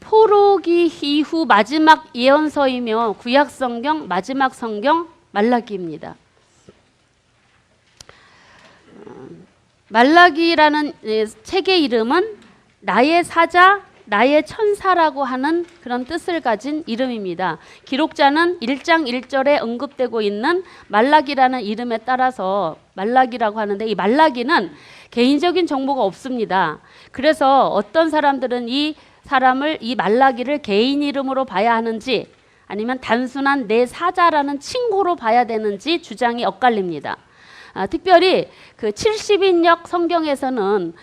포로기 이후 마지막 예언서이며 구약성경 마지막 성경 말라기입니다. 말라기라는 책의 이름은 나의 사자, 나의 천사라고 하는 그런 뜻을 가진 이름입니다. 기록자는 1장 1절에 언급되고 있는 말라기라는 이름에 따라서 말라기라고 하는데, 이 말라기는 개인적인 정보가 없습니다. 그래서 어떤 사람들은 이 사람을, 이 말라기를 개인 이름으로 봐야 하는지 아니면 단순한 내 사자라는 칭호로 봐야 되는지 주장이 엇갈립니다. 특별히 그 70인역 성경에서는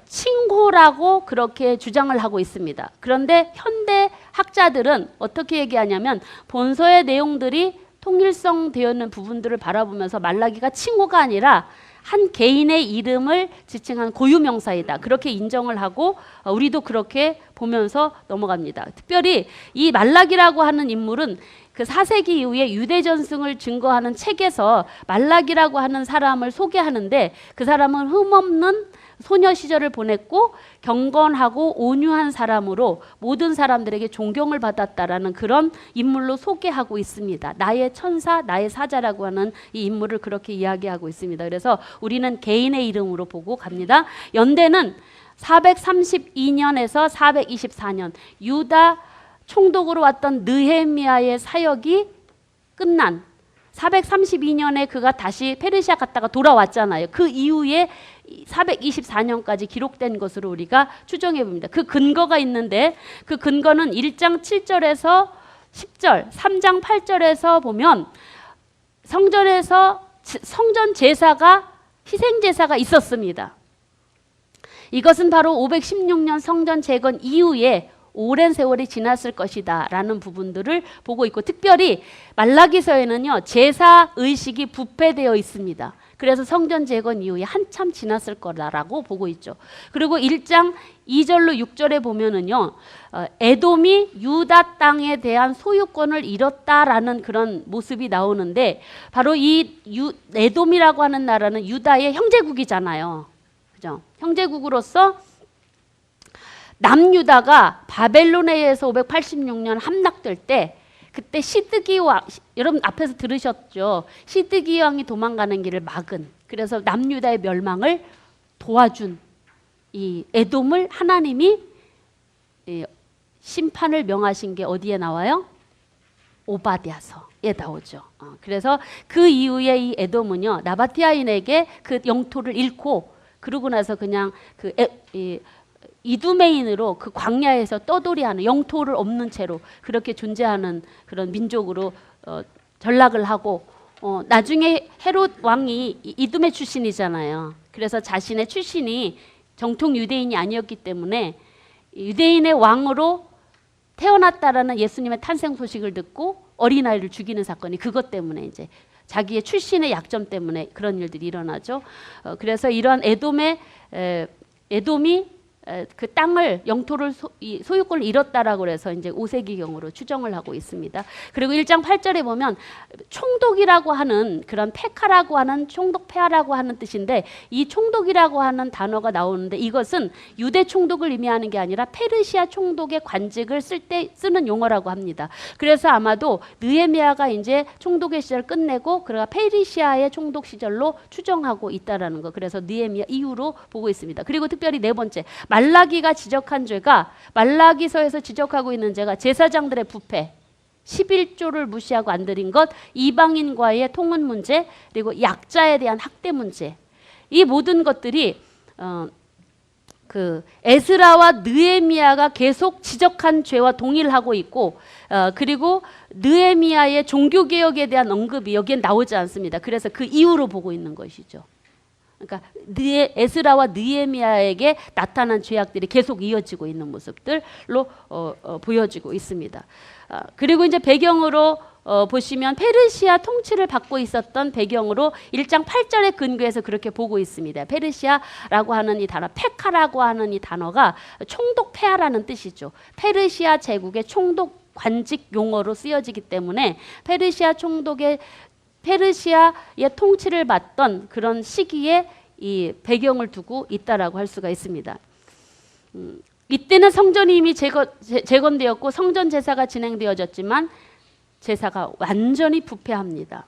칭호라고 그렇게 주장을 하고 있습니다. 그런데 현대 학자들은 어떻게 얘기하냐면 본서의 내용들이 통일성되어 있는 부분들을 바라보면서 말라기가 칭호가 아니라 한 개인의 이름을 지칭한 고유명사이다, 그렇게 인정을 하고 우리도 그렇게 보면서 넘어갑니다. 특별히 이 말라기라고 하는 인물은 그 4세기 이후에 유대 전승을 증거하는 책에서 말라기라고 하는 사람을 소개하는데, 그 사람은 흠없는 소녀 시절을 보냈고 경건하고 온유한 사람으로 모든 사람들에게 존경을 받았다라는 그런 인물로 소개하고 있습니다. 나의 천사, 나의 사자라고 하는 이 인물을 그렇게 이야기하고 있습니다. 그래서 우리는 개인의 이름으로 보고 갑니다. 연대는 432년에서 424년 유다 총독으로 왔던 느헤미야의 사역이 끝난 432년에 그가 다시 페르시아 갔다가 돌아왔잖아요. 그 이후에 424년까지 기록된 것으로 우리가 추정해 봅니다. 그 근거가 있는데, 그 근거는 1장 7절에서 10절, 3장 8절에서 보면 성전에서 성전 제사가, 희생 제사가 있었습니다. 이것은 바로 516년 성전 재건 이후에 오랜 세월이 지났을 것이다 라는 부분들을 보고 있고, 특별히 말라기서에는요 제사 의식이 부패되어 있습니다. 그래서 성전 재건 이후에 한참 지났을 거라고 보고 있죠. 그리고 1장 2절로 6절에 보면은요 에돔이 유다 땅에 대한 소유권을 잃었다라는 그런 모습이 나오는데, 바로 이 에돔이라고 하는 나라는 유다의 형제국이잖아요. 그죠? 형제국으로서 남유다가 바벨론에 의해서 586년 함락될 때, 그때 시드기 왕, 여러분 앞에서 들으셨죠? 시드기 왕이 도망가는 길을 막은, 그래서 남유다의 멸망을 도와준 이 에돔을 하나님이 심판을 명하신 게 어디에 나와요? 오바댜서에 나오죠. 그래서 그 이후에 이 에돔은요 나바티아인에게 그 영토를 잃고, 그러고 나서 그냥 그 이두메인으로 그 광야에서 떠돌이하는, 영토를 없는 채로 그렇게 존재하는 그런 민족으로 전락을 하고, 나중에 헤롯 왕이 이두메 출신이잖아요. 그래서 자신의 출신이 정통 유대인이 아니었기 때문에 유대인의 왕으로 태어났다라는 예수님의 탄생 소식을 듣고 어린아이를 죽이는 사건이, 그것 때문에 이제 자기의 출신의 약점 때문에 그런 일들이 일어나죠. 그래서 이러한 에돔이 그 땅을, 영토를 소유권을 잃었다라고 해서 이제 5세기경으로 추정을 하고 있습니다. 그리고 1장 8절에 보면 총독이라고 하는, 그런 페카라고 하는, 총독 폐하라고 하는 뜻인데, 이 총독이라고 하는 단어가 나오는데 이것은 유대 총독을 의미하는 게 아니라 페르시아 총독의 관직을 쓸 때 쓰는 용어라고 합니다. 그래서 아마도 느헤미야가 이제 총독의 시절 끝내고 그가 페르시아의 총독 시절로 추정하고 있다라는 거. 그래서 느헤미야 이후로 보고 있습니다. 그리고 특별히 네 번째, 말라기가 지적한 죄가, 말라기서에서 지적하고 있는 죄가 제사장들의 부패, 11조를 무시하고 안 드린 것, 이방인과의 통혼 문제, 그리고 약자에 대한 학대 문제, 이 모든 것들이 그 에스라와 느헤미야가 계속 지적한 죄와 동일하고 있고, 그리고 느헤미야의 종교개혁에 대한 언급이 여기에 나오지 않습니다. 그래서 그 이후로 보고 있는 것이죠. 그러니까 에스라와 느헤미야에게 나타난 죄악들이 계속 이어지고 있는 모습들로 보여지고 있습니다. 그리고 이제 배경으로 보시면 페르시아 통치를 받고 있었던 배경으로 1장 8절의 근거에서 그렇게 보고 있습니다. 페르시아라고 하는 이 단어, 페카라고 하는 이 단어가 총독 폐하라는 뜻이죠. 페르시아 제국의 총독 관직 용어로 쓰여지기 때문에 페르시아의 통치를 받던 그런 시기에 이 배경을 두고 있다라고 할 수가 있습니다. 이때는 성전이 이미 재건되었고 성전 제사가 진행되어졌지만 제사가 완전히 부패합니다.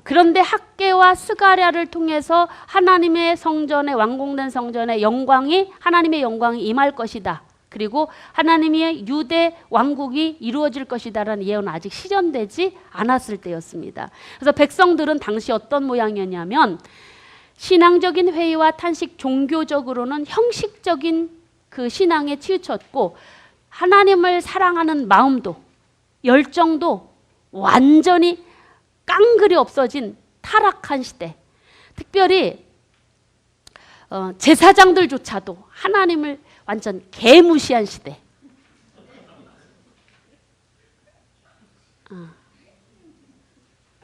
그런데 학개와 스가랴를 통해서 하나님의 성전에, 완공된 성전의 영광이, 하나님의 영광이 임할 것이다. 그리고 하나님의 유대 왕국이 이루어질 것이다라는 예언은 아직 실현되지 않았을 때였습니다. 그래서 백성들은 당시 어떤 모양이었냐면 신앙적인 회의와 탄식, 종교적으로는 형식적인 그 신앙에 치우쳤고 하나님을 사랑하는 마음도, 열정도 완전히 깡그리 없어진 타락한 시대. 특별히 제사장들조차도 하나님을 완전 개무시한 시대.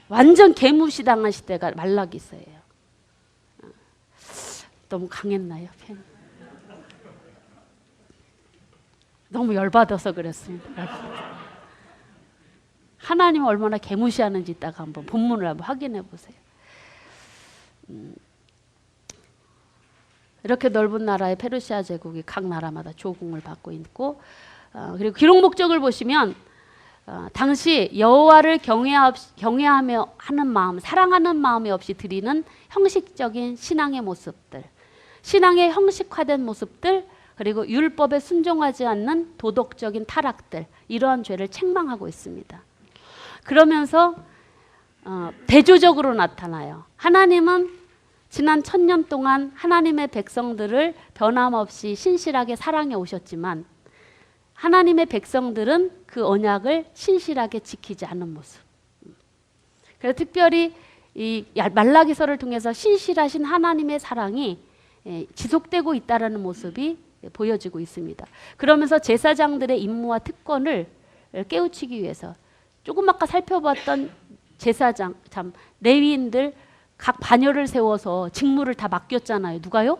완전 개무시당한 시대가 말라기서예요. 너무 강했나요? 너무 열받아서 그랬습니다. 하나님 얼마나 개무시하는지 이따가 한번 본문을 한번 확인해 보세요. 이렇게 넓은 나라의 페르시아 제국이 각 나라마다 조공을 받고 있고, 그리고 기록 목적을 보시면 당시 여호와를 경외하며 하는 마음, 사랑하는 마음이 없이 드리는 형식적인 신앙의 모습들, 신앙의 형식화된 모습들, 그리고 율법에 순종하지 않는 도덕적인 타락들, 이러한 죄를 책망하고 있습니다. 그러면서 대조적으로 나타나요. 하나님은 지난 1000년 동안 하나님의 백성들을 변함없이 신실하게 사랑해 오셨지만 하나님의 백성들은 그 언약을 신실하게 지키지 않는 모습. 그래서 특별히 이 말라기서를 통해서 신실하신 하나님의 사랑이 지속되고 있다는 모습이 보여지고 있습니다. 그러면서 제사장들의 임무와 특권을 깨우치기 위해서 조금 아까 살펴봤던 제사장, 참 레위인들 각 반열을 세워서 직무를 다 맡겼잖아요. 누가요?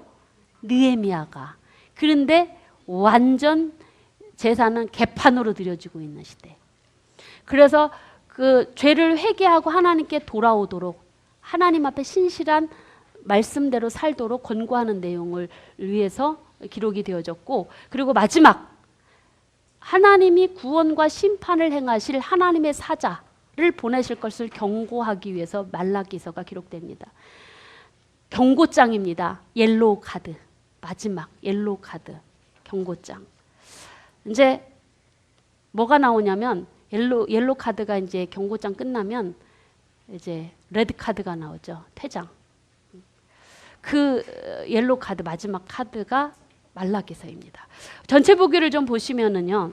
느헤미야가. 그런데 완전 제사는 개판으로 드려지고 있는 시대. 그래서 그 죄를 회개하고 하나님께 돌아오도록 하나님 앞에 신실한 말씀대로 살도록 권고하는 내용을 위해서 기록이 되어졌고, 그리고 마지막 하나님이 구원과 심판을 행하실 하나님의 사자를 보내실 것을 경고하기 위해서 말라기서가 기록됩니다. 경고장입니다. 옐로우 카드. 마지막 옐로우 카드. 경고장. 이제 뭐가 나오냐면 옐로우 카드가 이제 경고장 끝나면 이제 레드 카드가 나오죠. 퇴장. 그 옐로우 카드, 마지막 카드가 말라기서입니다. 전체 보기를 좀 보시면은요,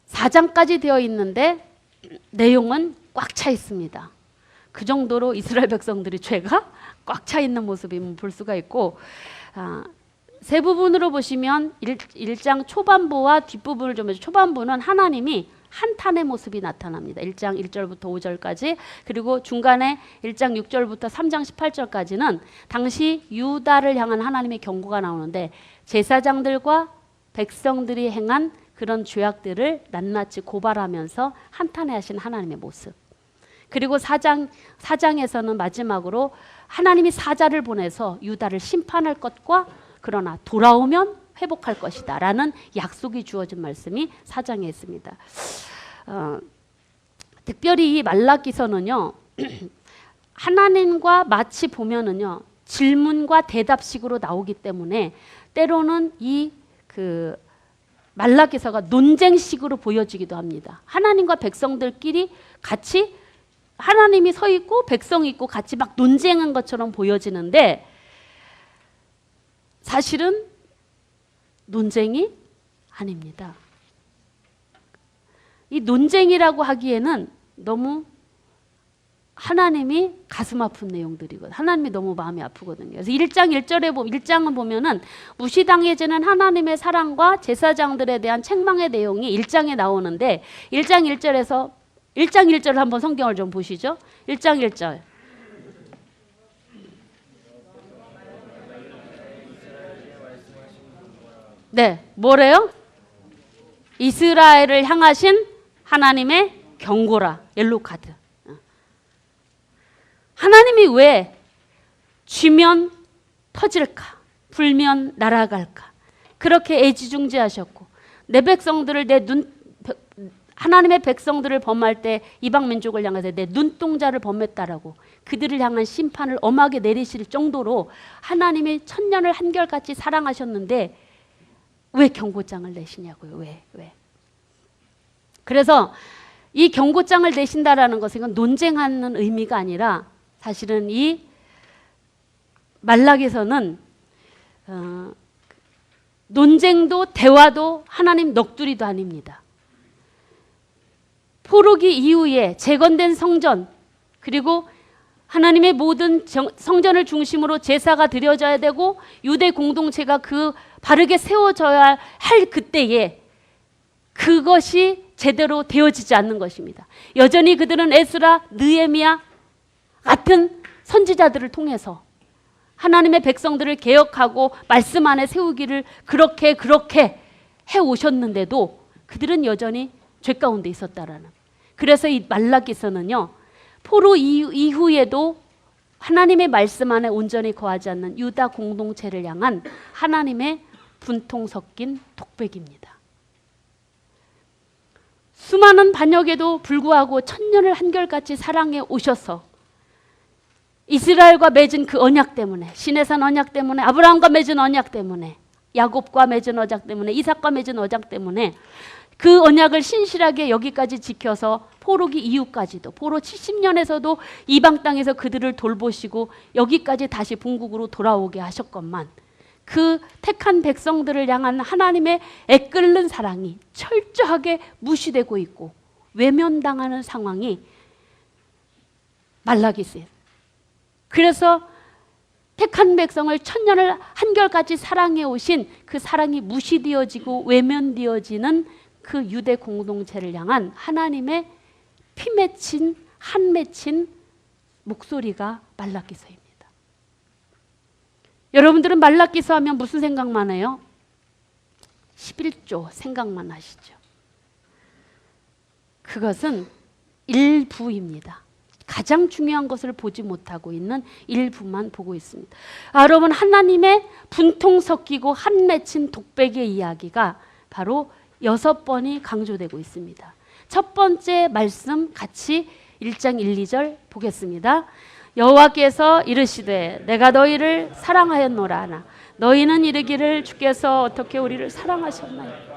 4장까지 되어 있는데 내용은 꽉 차 있습니다. 그 정도로 이스라엘 백성들이 죄가 꽉 차 있는 모습을 볼 수가 있고, 세 부분으로 보시면 1장 초반부와 뒷부분을 좀 해서, 초반부는 하나님이 한탄의 모습이 나타납니다. 1장 1절부터 5절까지, 그리고 중간에 1장 6절부터 3장 18절까지는 당시 유다를 향한 하나님의 경고가 나오는데 제사장들과 백성들이 행한 그런 죄악들을 낱낱이 고발하면서 한탄하신 하나님의 모습. 그리고 4장에서는 마지막으로 하나님이 사자를 보내서 유다를 심판할 것과 그러나 돌아오면 회복할 것이다 라는 약속이 주어진 말씀이 4장에 있습니다. 특별히 이 말라기서는요, 하나님과 마치 보면은요, 질문과 대답식으로 나오기 때문에 때로는 이 말라기서가 논쟁식으로 보여지기도 합니다. 하나님과 백성들끼리 같이, 하나님이 서 있고 백성이 있고 같이 막 논쟁한 것처럼 보여지는데 사실은 논쟁이 아닙니다. 이 논쟁이라고 하기에는 너무 하나님이 가슴 아픈 내용들이거든요. 하나님이 너무 마음이 아프거든요. 그래서 1장 1장은 보면은 무시당해지는 하나님의 사랑과 제사장들에 대한 책망의 내용이 1장에 나오는데 1장 1절에서 1장 1절 한번 성경을 좀 보시죠. 1장 1절. 네, 뭐래요? 이스라엘을 향하신 하나님의 경고라. 옐로우 카드. 하나님이 왜 쥐면 터질까? 불면 날아갈까? 그렇게 애지중지하셨고 내 백성들을 하나님의 백성들을 범할 때 이방 민족을 향해서 내 눈동자를 범했다라고 그들을 향한 심판을 엄하게 내리실 정도로 하나님이 천년을 한결같이 사랑하셨는데 왜 경고장을 내시냐고요. 왜? 그래서 이 경고장을 내신다라는 것은 이건 논쟁하는 의미가 아니라 사실은 이 말라기서는 논쟁도 대화도 하나님 넋두리도 아닙니다. 포로기 이후에 재건된 성전 그리고 하나님의 모든 성전을 중심으로 제사가 드려져야 되고 유대 공동체가 그 바르게 세워져야 할 그때에 그것이 제대로 되어지지 않는 것입니다. 여전히 그들은 에스라, 느헤미야 같은 선지자들을 통해서 하나님의 백성들을 개혁하고 말씀 안에 세우기를 그렇게 해 오셨는데도 그들은 여전히 죄 가운데 있었다라는. 그래서 이 말라기서는요. 포로 이후에도 하나님의 말씀 안에 온전히 거하지 않는 유다 공동체를 향한 하나님의 분통 섞인 독백입니다. 수많은 반역에도 불구하고 천년을 한결같이 사랑해 오셔서 이스라엘과 맺은 그 언약 때문에 시내산 언약 때문에 아브라함과 맺은 언약 때문에 야곱과 맺은 언약 때문에 이삭과 맺은 언약 때문에 그 언약을 신실하게 여기까지 지켜서 포로기 이후까지도 포로 70년에서도 이방 땅에서 그들을 돌보시고 여기까지 다시 본국으로 돌아오게 하셨건만 그 택한 백성들을 향한 하나님의 애끓는 사랑이 철저하게 무시되고 있고 외면당하는 상황이 말라기서예요. 그래서 택한 백성을 천년을 한결같이 사랑해 오신 그 사랑이 무시되어지고 외면되어지는 그 유대 공동체를 향한 하나님의 피 맺힌 한 맺힌 목소리가 말라기서입니다. 여러분들은 말라기서 하면 무슨 생각만 해요? 11조 생각만 하시죠. 그것은 일부입니다. 가장 중요한 것을 보지 못하고 있는 일부만 보고 있습니다. 여러분 하나님의 분통 섞이고 한 맺힌 독백의 이야기가 바로 6번이 강조되고 있습니다. 첫 번째 말씀 같이 1장 1, 2절 보겠습니다. 여호와께서 이르시되 내가 너희를 사랑하였노라 하나 너희는 이르기를 주께서 어떻게 우리를 사랑하셨나요?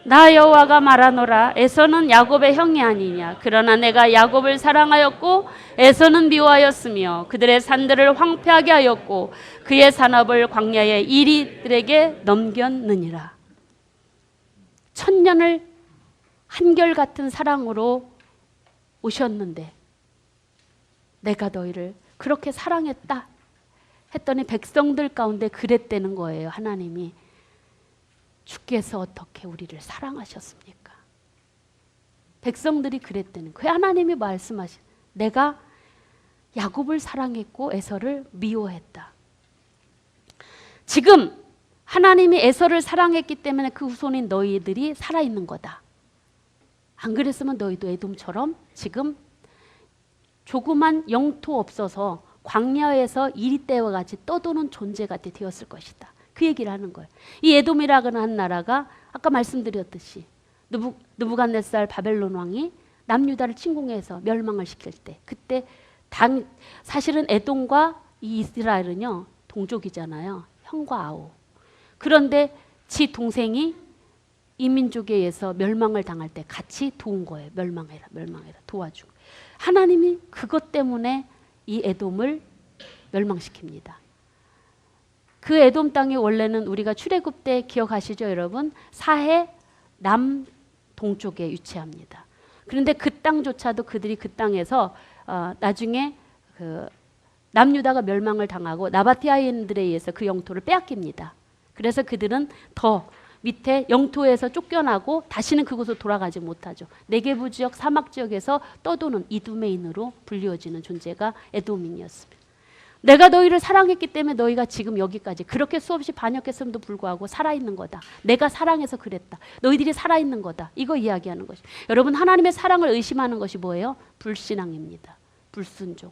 나 여호와가 말하노라 에서는 야곱의 형이 아니냐 그러나 내가 야곱을 사랑하였고 에서는 미워하였으며 그들의 산들을 황폐하게 하였고 그의 산업을 광야의 이리들에게 넘겼느니라. 천년을 한결같은 사랑으로 오셨는데 내가 너희를 그렇게 사랑했다 했더니 백성들 가운데 그랬다는 거예요. 하나님이 주께서 어떻게 우리를 사랑하셨습니까? 백성들이 그랬다는 거예요. 하나님이 말씀하신 내가 야곱을 사랑했고 에서를 미워했다. 지금 하나님이 에서를 사랑했기 때문에 그 후손인 너희들이 살아있는 거다. 안 그랬으면 너희도 에돔처럼 지금 조그만 영토 없어서 광야에서 이리떼와 같이 떠도는 존재가 되었을 것이다. 그 얘기를 하는 거예요. 이 에돔이라는 한 나라가 아까 말씀드렸듯이 느부갓네살 바벨론 왕이 남유다를 침공해서 멸망을 시킬 때 그때 사실은 에돔과 이 이스라엘은요 동족이잖아요. 형과 아우. 그런데 지 동생이 이 민족에 의해서 멸망을 당할 때 같이 도운 거예요. 멸망해라 도와주고. 하나님이 그것 때문에 이 에돔을 멸망시킵니다. 그 에돔 땅이 원래는 우리가 출애굽 때 기억하시죠 여러분? 사해 남동쪽에 위치합니다. 그런데 그 땅조차도 그들이 그 땅에서 나중에 그 남유다가 멸망을 당하고 나바티아인들에 의해서 그 영토를 빼앗깁니다. 그래서 그들은 더 밑에 영토에서 쫓겨나고 다시는 그곳으로 돌아가지 못하죠. 네게부 지역 사막 지역에서 떠도는 이두메인으로 불리워지는 존재가 에돔인이었습니다. 내가 너희를 사랑했기 때문에 너희가 지금 여기까지 그렇게 수없이 반역했음에도 불구하고 살아있는 거다. 내가 사랑해서 그랬다. 너희들이 살아있는 거다. 이거 이야기하는 것이. 여러분 하나님의 사랑을 의심하는 것이 뭐예요? 불신앙입니다. 불순종.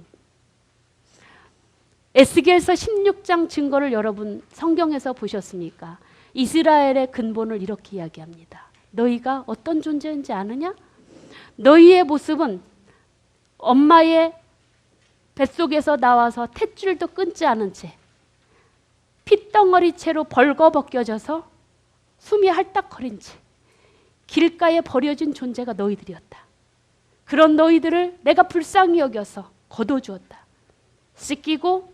에스겔서 16장 증거를 여러분 성경에서 보셨습니까? 이스라엘의 근본을 이렇게 이야기합니다. 너희가 어떤 존재인지 아느냐? 너희의 모습은 엄마의 뱃속에서 나와서 탯줄도 끊지 않은 채 핏덩어리 채로 벌거벗겨져서 숨이 할딱거린 채 길가에 버려진 존재가 너희들이었다. 그런 너희들을 내가 불쌍히 여겨서 거둬주었다. 씻기고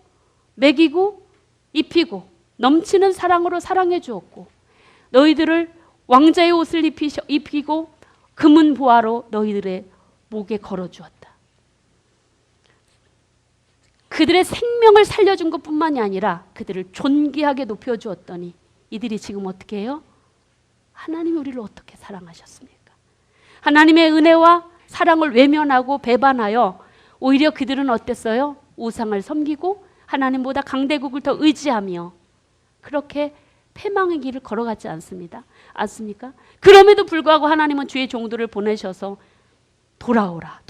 먹이고 입히고 넘치는 사랑으로 사랑해 주었고 너희들을 왕자의 옷을 입히고 금은 보화로 너희들의 목에 걸어주었다. 그들의 생명을 살려준 것뿐만이 아니라 그들을 존귀하게 높여주었더니 이들이 지금 어떻게 해요? 하나님이 우리를 어떻게 사랑하셨습니까? 하나님의 은혜와 사랑을 외면하고 배반하여 오히려 그들은 어땠어요? 우상을 섬기고 하나님보다 강대국을 더 의지하며 그렇게 패망의 길을 걸어가지 않습니까? 그럼에도 불구하고 하나님은 주의 종들을 보내셔서 돌아오라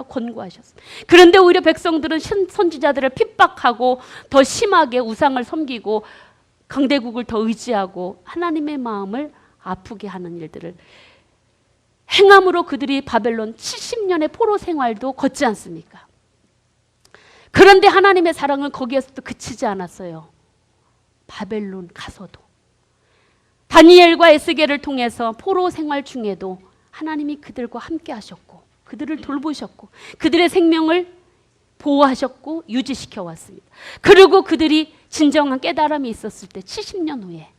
권고하셨습니다. 그런데 오히려 백성들은 선지자들을 핍박하고 더 심하게 우상을 섬기고 강대국을 더 의지하고 하나님의 마음을 아프게 하는 일들을 행함으로 그들이 바벨론 70년의 포로 생활도 걷지 않습니까? 그런데 하나님의 사랑은 거기에서도 그치지 않았어요. 바벨론 가서도 다니엘과 에스겔을 통해서 포로 생활 중에도 하나님이 그들과 함께 하셨고 그들을 돌보셨고 그들의 생명을 보호하셨고 유지시켜 왔습니다. 그리고 그들이 진정한 깨달음이 있었을 때 70년 후에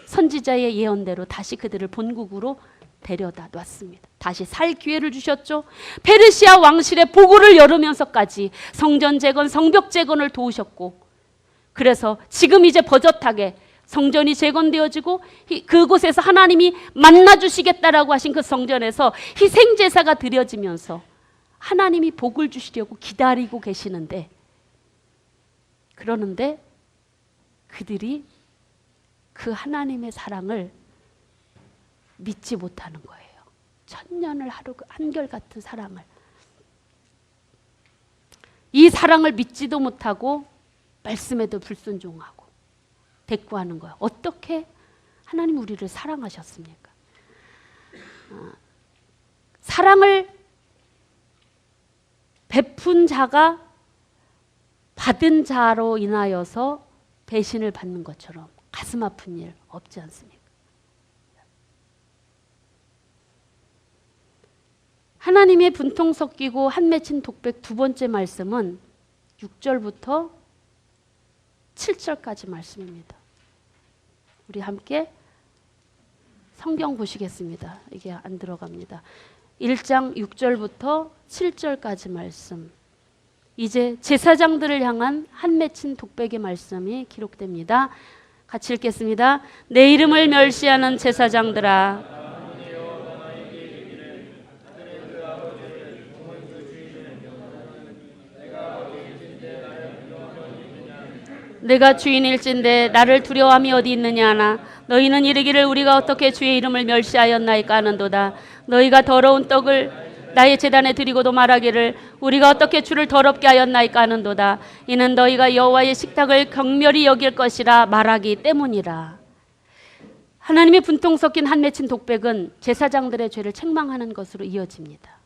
선지자의 예언대로 다시 그들을 본국으로 데려다 놨습니다. 다시 살 기회를 주셨죠. 페르시아 왕실의 보고를 열으면서까지 성전 재건, 성벽 재건을 도우셨고 그래서 지금 이제 버젓하게 성전이 재건되어지고 그곳에서 하나님이 만나주시겠다라고 하신 그 성전에서 희생제사가 드려지면서 하나님이 복을 주시려고 기다리고 계시는데 그러는데 그들이 그 하나님의 사랑을 믿지 못하는 거예요. 천년을 하루 한결같은 사랑을. 이 사랑을 믿지도 못하고 말씀에도 불순종하고 대꾸하는 거예요. 어떻게 하나님 우리를 사랑하셨습니까? 사랑을 베푼 자가 받은 자로 인하여서 배신을 받는 것처럼 가슴 아픈 일 없지 않습니까? 하나님의 분통 섞이고 한 맺힌 독백 두 번째 말씀은 6절부터 7절까지 말씀입니다. 우리 함께 성경 보시겠습니다. 이게 안 들어갑니다. 1장 6절부터 7절까지 말씀. 이제 제사장들을 향한 한 맺힌 독백의 말씀이 기록됩니다. 같이 읽겠습니다. 내 이름을 멸시하는 제사장들아 내가 주인일진데 나를 두려워함이 어디 있느냐 하나 너희는 이르기를 우리가 어떻게 주의 이름을 멸시하였나이까 하는도다. 너희가 더러운 떡을 나의 제단에 드리고도 말하기를 우리가 어떻게 주를 더럽게 하였나이까 하는도다. 이는 너희가 여호와의 식탁을 경멸히 여길 것이라 말하기 때문이라. 하나님의 분통 섞인 한 맺힌 독백은 제사장들의 죄를 책망하는 것으로 이어집니다.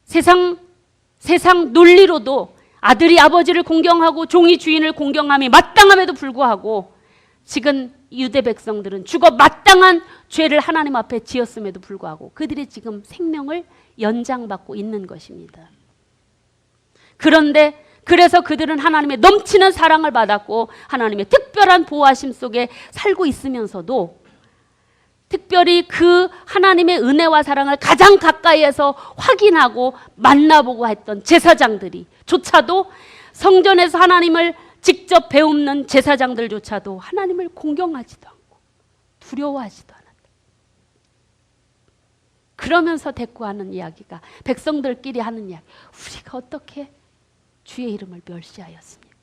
세상 논리로도 아들이 아버지를 공경하고 종이 주인을 공경함이 마땅함에도 불구하고 지금 유대 백성들은 죽어 마땅한 죄를 하나님 앞에 지었음에도 불구하고 그들이 지금 생명을 연장받고 있는 것입니다. 그런데 그래서 그들은 하나님의 넘치는 사랑을 받았고 하나님의 특별한 보호하심 속에 살고 있으면서도 특별히 그 하나님의 은혜와 사랑을 가장 가까이에서 확인하고 만나보고 했던 제사장들이 조차도 성전에서 하나님을 직접 배움는 제사장들조차도 하나님을 공경하지도 않고 두려워하지도 않았다. 그러면서 대꾸하는 이야기가 백성들끼리 하는 이야기. 우리가 어떻게 주의 이름을 멸시하였습니까?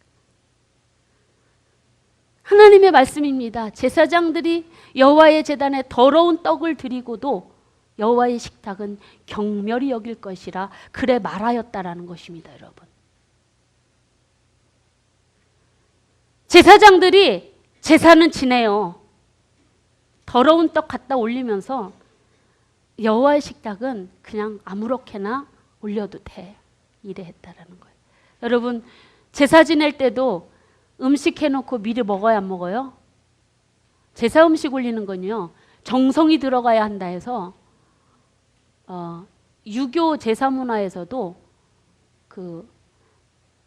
하나님의 말씀입니다. 제사장들이 여호와의 제단에 더러운 떡을 드리고도 여호와의 식탁은 경멸히 여길 것이라 그래 말하였다라는 것입니다, 여러분. 제사장들이 제사는 지내요. 더러운 떡 갖다 올리면서 여호와의 식탁은 그냥 아무렇게나 올려도 돼. 이래 했다라는 거예요. 여러분, 제사 지낼 때도 음식 해놓고 미리 먹어야 안 먹어요? 제사 음식 올리는 건요, 정성이 들어가야 한다 해서 유교 제사 문화에서도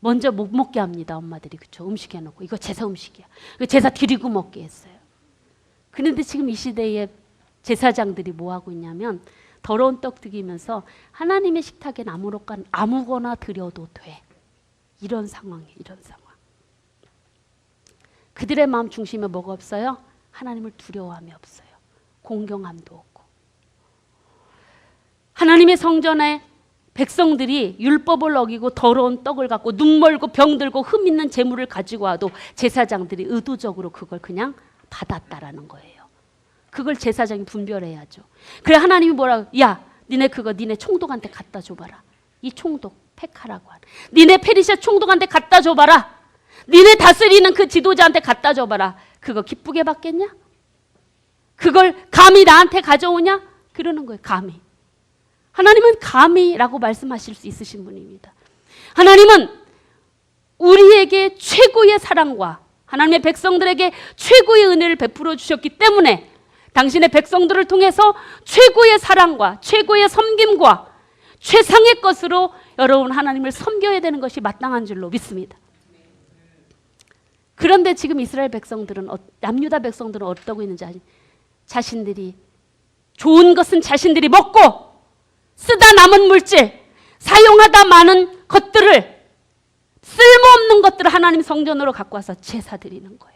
먼저 못 먹게 합니다. 엄마들이. 그쵸? 음식 해놓고 이거 제사 음식이야. 제사 드리고 먹게 했어요. 그런데 지금 이 시대에 제사장들이 뭐 하고 있냐면 더러운 떡 드리면서 하나님의 식탁엔 아무거나 드려도 돼. 이런 상황이에요. 이런 상황. 그들의 마음 중심에 뭐가 없어요? 하나님을 두려워함이 없어요. 공경함도 없고. 하나님의 성전에 백성들이 율법을 어기고 더러운 떡을 갖고 눈멀고 병들고 흠 있는 재물을 가지고 와도 제사장들이 의도적으로 그걸 그냥 받았다라는 거예요. 그걸 제사장이 분별해야죠. 그래 하나님이 뭐라고? 야, 니네 그거 니네 총독한테 갖다 줘봐라. 이 총독 페카라고 하는. 니네 페르시아 총독한테 갖다 줘봐라. 니네 다스리는 그 지도자한테 갖다 줘봐라. 그거 기쁘게 받겠냐? 그걸 감히 나한테 가져오냐? 그러는 거예요. 감히. 하나님은 감히라고 말씀하실 수 있으신 분입니다. 하나님은 우리에게 최고의 사랑과 하나님의 백성들에게 최고의 은혜를 베풀어 주셨기 때문에 당신의 백성들을 통해서 최고의 사랑과 최고의 섬김과 최상의 것으로 여러분 하나님을 섬겨야 되는 것이 마땅한 줄로 믿습니다. 그런데 지금 이스라엘 백성들은, 남유다 백성들은 어떠고 있는지 아니? 자신들이 좋은 것은 자신들이 먹고 쓰다 남은 물질, 사용하다 많은 것들을, 쓸모없는 것들을 하나님 성전으로 갖고 와서 제사 드리는 거예요.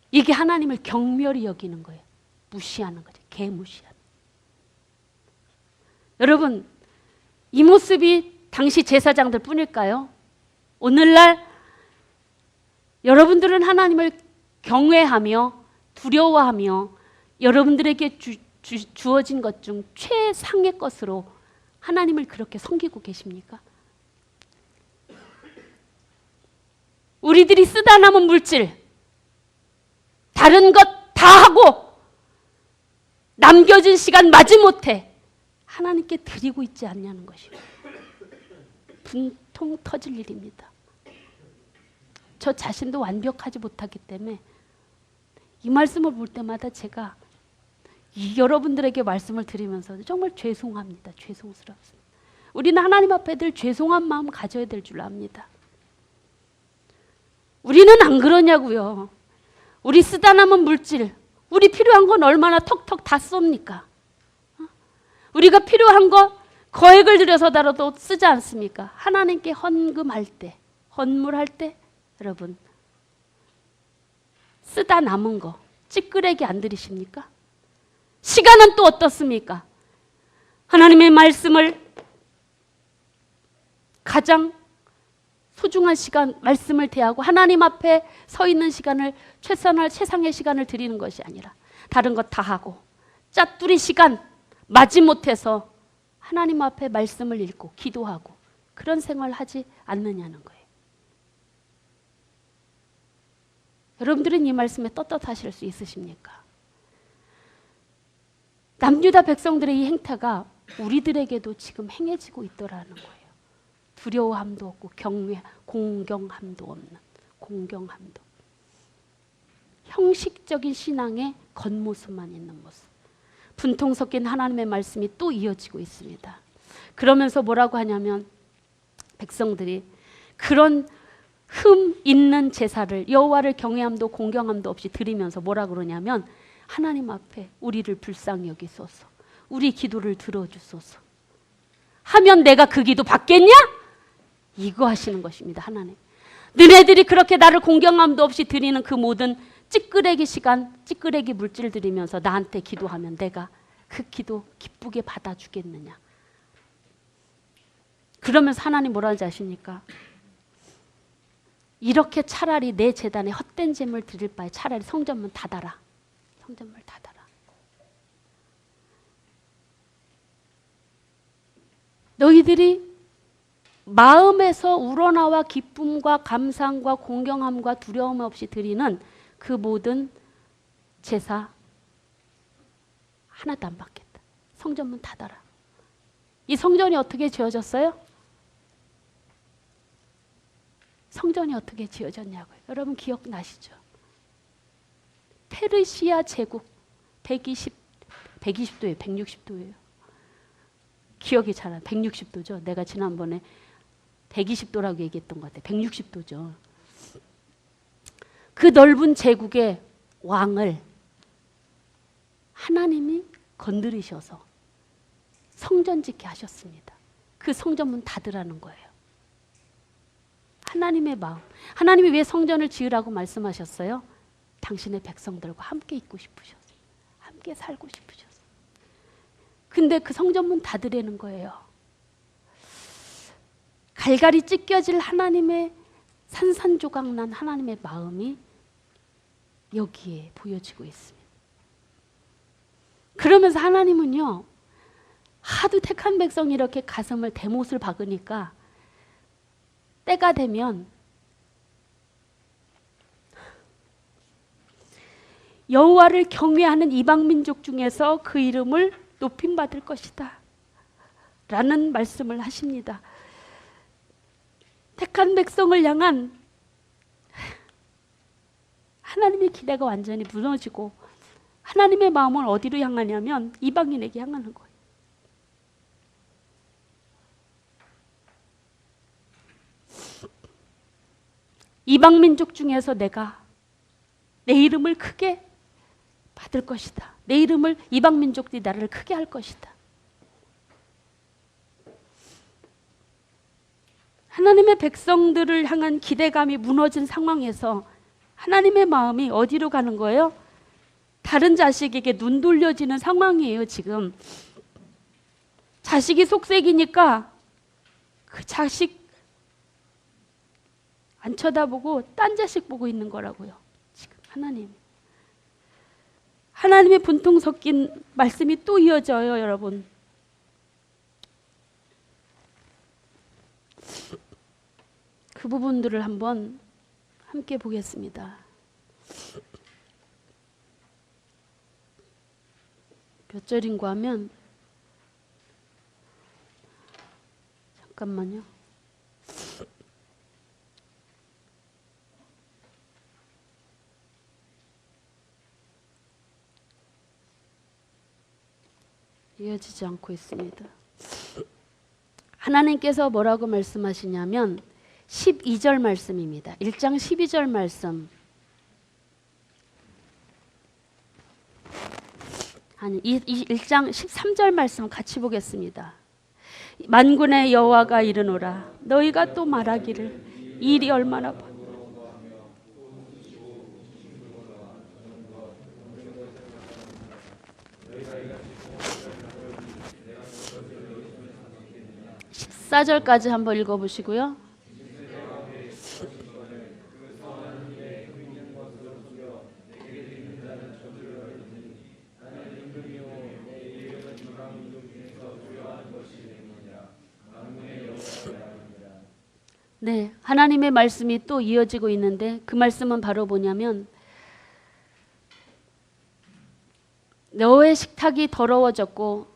이게 하나님을 경멸히 여기는 거예요. 무시하는 거죠. 개무시하는. 여러분, 이 모습이 당시 제사장들 뿐일까요? 오늘날 여러분들은 하나님을 경외하며 두려워하며 여러분들에게 주어진 것 중 최상의 것으로 하나님을 그렇게 섬기고 계십니까? 우리들이 쓰다 남은 물질, 다른 것 다 하고 남겨진 시간 마지못해 하나님께 드리고 있지 않냐는 것이요. 분통 터질 일입니다. 저 자신도 완벽하지 못하기 때문에 이 말씀을 볼 때마다 제가 여러분들에게 말씀을 드리면서 정말 죄송합니다. 죄송스럽습니다. 우리는 하나님 앞에 늘 죄송한 마음 가져야 될 줄 압니다. 우리는 안 그러냐고요. 우리 쓰다 남은 물질, 우리 필요한 건 얼마나 턱턱 다 쏩니까? 우리가 필요한 거 거액을 들여서라도 쓰지 않습니까? 하나님께 헌금할 때, 헌물할 때 여러분 쓰다 남은 거 찌끄레기 안 들이십니까? 시간은 또 어떻습니까? 하나님의 말씀을 가장 소중한 시간, 말씀을 대하고 하나님 앞에 서 있는 시간을 최상의 시간을 드리는 것이 아니라 다른 것 다 하고 짜투리 시간 마지못해서 하나님 앞에 말씀을 읽고 기도하고 그런 생활을 하지 않느냐는 거예요. 여러분들은 이 말씀에 떳떳하실 수 있으십니까? 남유다 백성들의 이 행태가 우리들에게도 지금 행해지고 있더라는 거예요. 두려워함도 없고 공경함도 없는, 공경함도. 형식적인 신앙의 겉모습만 있는 모습. 분통 섞인 하나님의 말씀이 또 이어지고 있습니다. 그러면서 뭐라고 하냐면 백성들이 그런 흠 있는 제사를 여호와를 경외함도 공경함도 없이 드리면서 뭐라 그러냐면 하나님 앞에 우리를 불쌍히 여기소서, 우리 기도를 들어주소서 하면 내가 그 기도 받겠냐? 이거 하시는 것입니다. 하나님, 너네들이 그렇게 나를 공경함도 없이 드리는 그 모든 찌끄레기 시간, 찌끄레기 물질 드리면서 나한테 기도하면 내가 그 기도 기쁘게 받아주겠느냐? 그러면서 하나님 뭐라 하는지 아십니까? 이렇게 차라리 내 제단에 헛된 재물 드릴 바에 차라리 성전문 닫아라. 성전문 닫아라. 너희들이 마음에서 우러나와 기쁨과 감상과 공경함과 두려움 없이 드리는 그 모든 제사 하나도 안 받겠다. 성전문 닫아라. 이 성전이 어떻게 지어졌어요? 성전이 어떻게 지어졌냐고요. 여러분 기억나시죠? 페르시아 제국 120도예요. 160도예요. 기억이 잘 안 나요. 160도죠. 내가 지난번에 120도라고 얘기했던 것 같아요. 160도죠. 그 넓은 제국의 왕을 하나님이 건드리셔서 성전 짓게 하셨습니다. 그 성전문 닫으라는 거예요. 하나님의 마음. 하나님이 왜 성전을 지으라고 말씀하셨어요? 당신의 백성들과 함께 있고 싶으셔서. 함께 살고 싶으셔서. 근데 그 성전문 닫으라는 거예요. 갈갈이 찢겨질 하나님의 산산조각난 하나님의 마음이 여기에 보여지고 있습니다. 그러면서 하나님은요, 하도 택한 백성이 이렇게 가슴을 대못을 박으니까 때가 되면 여호와를 경외하는 이방 민족 중에서 그 이름을 높임받을 것이다 라는 말씀을 하십니다. 택한 백성을 향한 하나님의 기대가 완전히 무너지고 하나님의 마음은 어디로 향하냐면 이방인에게 향하는 거예요. 이방 민족 중에서 내가 내 이름을 크게 받을 것이다. 내 이름을 이방 민족들이 나를 크게 할 것이다. 하나님의 백성들을 향한 기대감이 무너진 상황에서 하나님의 마음이 어디로 가는 거예요? 다른 자식에게 눈 돌려지는 상황이에요. 지금 자식이 속색이니까 그 자식 안 쳐다보고 딴 자식 보고 있는 거라고요. 지금 하나님의 분통 섞인 말씀이 또 이어져요. 여러분, 그 부분들을 한번 함께 보겠습니다. 몇 절인가 하면, 잠깐만요. 이어지지 않고 있습니다. 하나님께서 뭐라고 말씀하시냐면 12절 말씀입니다. 1장 12절 말씀. 아니, 1장 13절 말씀 같이 보겠습니다. 만군의 여호와가 이르노라. 너희가 또 말하기를 이 일이 얼마나 14절까지 한번 읽어보시고요. 네, 하나님의 말씀이 또 이어지고 있는데 그 말씀은 바로 뭐냐면 너의 식탁이 더러워졌고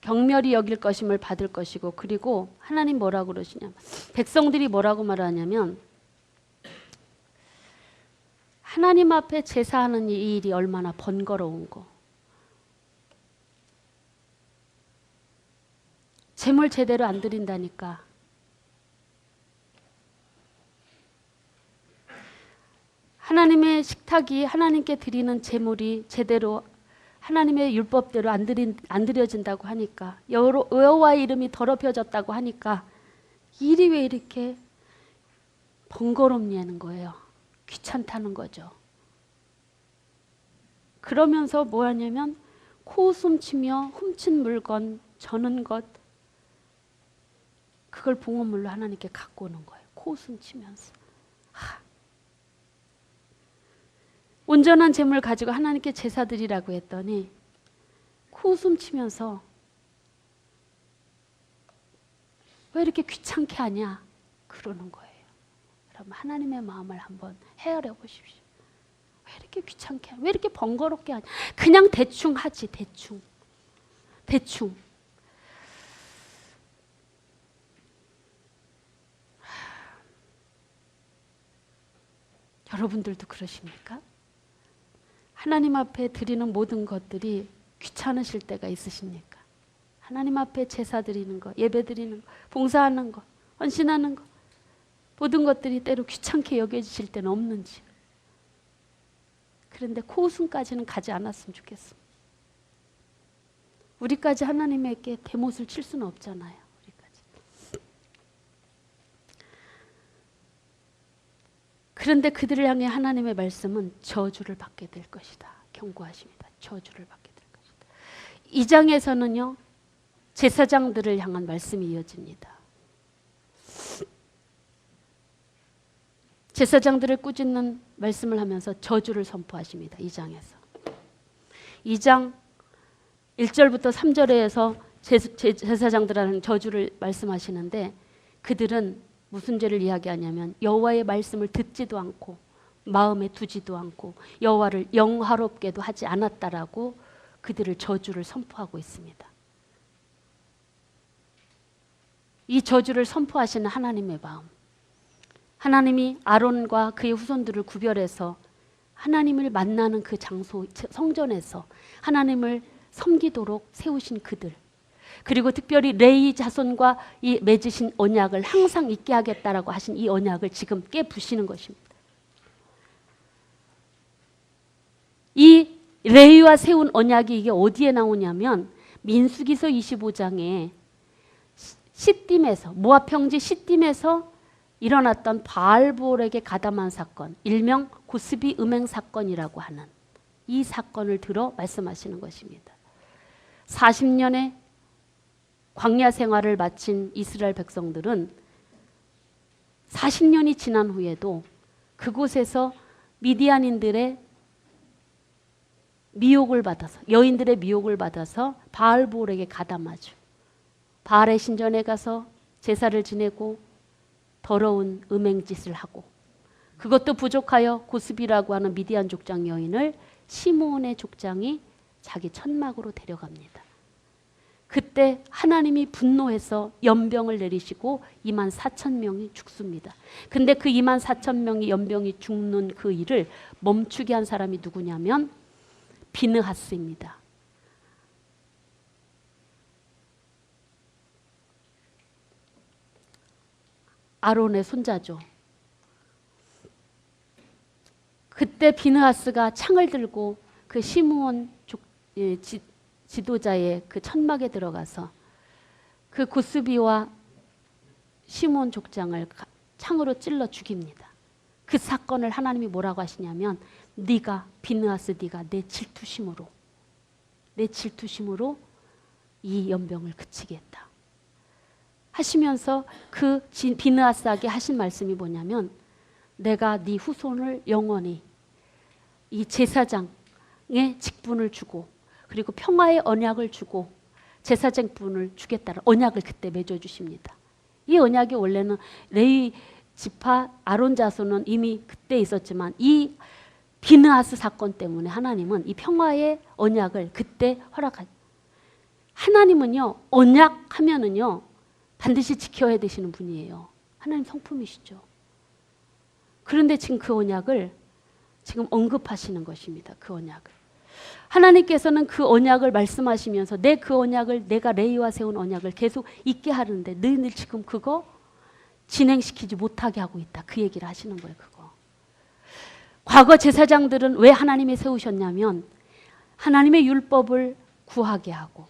경멸이 여길 것임을 받을 것이고, 그리고 하나님 뭐라고 그러시냐, 백성들이 뭐라고 말하냐면 하나님 앞에 제사하는 이 일이 얼마나 번거로운 거, 제물 제대로 안 드린다니까. 하나님의 식탁이, 하나님께 드리는 제물이 제대로 하나님의 율법대로 안 드려진다고 하니까, 여호와의 이름이 더럽혀졌다고 하니까 일이 왜 이렇게 번거롭냐는 거예요. 귀찮다는 거죠. 그러면서 뭐 하냐면 코웃음 치며 훔친 물건, 저는 것, 그걸 봉헌물로 하나님께 갖고 오는 거예요. 코웃음 치면서. 온전한 제물 가지고 하나님께 제사 드리라고 했더니 코웃음 치면서 왜 이렇게 귀찮게 하냐? 그러는 거예요. 여러분, 하나님의 마음을 한번 헤아려 보십시오. 왜 이렇게 귀찮게 하냐? 왜 이렇게 번거롭게 하냐? 그냥 대충 하지, 대충. 대충. 여러분들도 그러십니까? 하나님 앞에 드리는 모든 것들이 귀찮으실 때가 있으십니까? 하나님 앞에 제사 드리는 거, 예배 드리는 거, 봉사하는 거, 헌신하는 거, 모든 것들이 때로 귀찮게 여겨지실 때는 없는지. 그런데 코웃음까지는 가지 않았으면 좋겠습니다. 우리까지 하나님에게 대못을 칠 수는 없잖아요. 우리까지. 그런데 그들을 향해 하나님의 말씀은 저주를 받게 될 것이다. 경고하십니다. 저주를 받게 될 것이다. 2장에서는요. 제사장들을 향한 말씀이 이어집니다. 제사장들을 꾸짖는 말씀을 하면서 저주를 선포하십니다. 2장에서. 2장 1절부터 3절에서 제사장들하는 저주를 말씀하시는데 그들은 무슨 죄를 이야기하냐면 여호와의 말씀을 듣지도 않고 마음에 두지도 않고 여호와를 영화롭게도 하지 않았다라고 그들을 저주를 선포하고 있습니다. 이 저주를 선포하시는 하나님의 마음. 하나님이 아론과 그의 후손들을 구별해서 하나님을 만나는 그 장소 성전에서 하나님을 섬기도록 세우신 그들, 그리고 특별히 레위 자손과 이 맺으신 언약을 항상 있게 하겠다라고 하신 이 언약을 지금 깨부시는 것입니다. 이 레위와 세운 언약이 이게 어디에 나오냐면 민수기서 25장에 시딤에서 모압 평지 시딤에서 일어났던 바알볼에게 가담한 사건, 일명 고스비 음행 사건이라고 하는 이 사건을 들어 말씀하시는 것입니다. 40년의 광야 생활을 마친 이스라엘 백성들은 40년이 지난 후에도 그곳에서 미디안인들의 미혹을 받아서, 여인들의 미혹을 받아서 바알볼에게 가담하죠. 바알의 신전에 가서 제사를 지내고 더러운 음행짓을 하고, 그것도 부족하여 고스비라고 하는 미디안 족장 여인을 시므온의 족장이 자기 천막으로 데려갑니다. 그때 하나님이 분노해서 연병을 내리시고 24,000명이 죽습니다. 근데 그 24,000명이 연병이 죽는 그 일을 멈추게 한 사람이 누구냐면 비느하스입니다. 아론의 손자죠. 그때 비느하스가 창을 들고 그 시므온 지도자의 그 천막에 들어가서 그 고스비와 시므온 족장을 창으로 찔러 죽입니다. 그 사건을 하나님이 뭐라고 하시냐면 네가 비느하스 네가 내 질투심으로 이 연병을 그치게 했다 하시면서 그 비느하스에게 하신 말씀이 뭐냐면 내가 네 후손을 영원히 이 제사장의 직분을 주고 그리고 평화의 언약을 주고 제사장분을 주겠다는 언약을 그때 맺어주십니다. 이 언약이 원래는 레위 지파 아론 자손은 이미 그때 있었지만 이 비느하스 사건 때문에 하나님은 이 평화의 언약을 그때 허락한. 하나님은요 언약하면은요 반드시 지켜야 되시는 분이에요. 하나님 성품이시죠. 그런데 지금 그 언약을 지금 언급하시는 것입니다. 그 언약을. 하나님께서는 그 언약을 말씀하시면서 내 그 언약을 내가 레위와 세운 언약을 계속 있게 하는데 너희들 지금 그거 진행시키지 못하게 하고 있다. 그 얘기를 하시는 거예요. 그거. 과거 제사장들은 왜 하나님이 세우셨냐면 하나님의 율법을 구하게 하고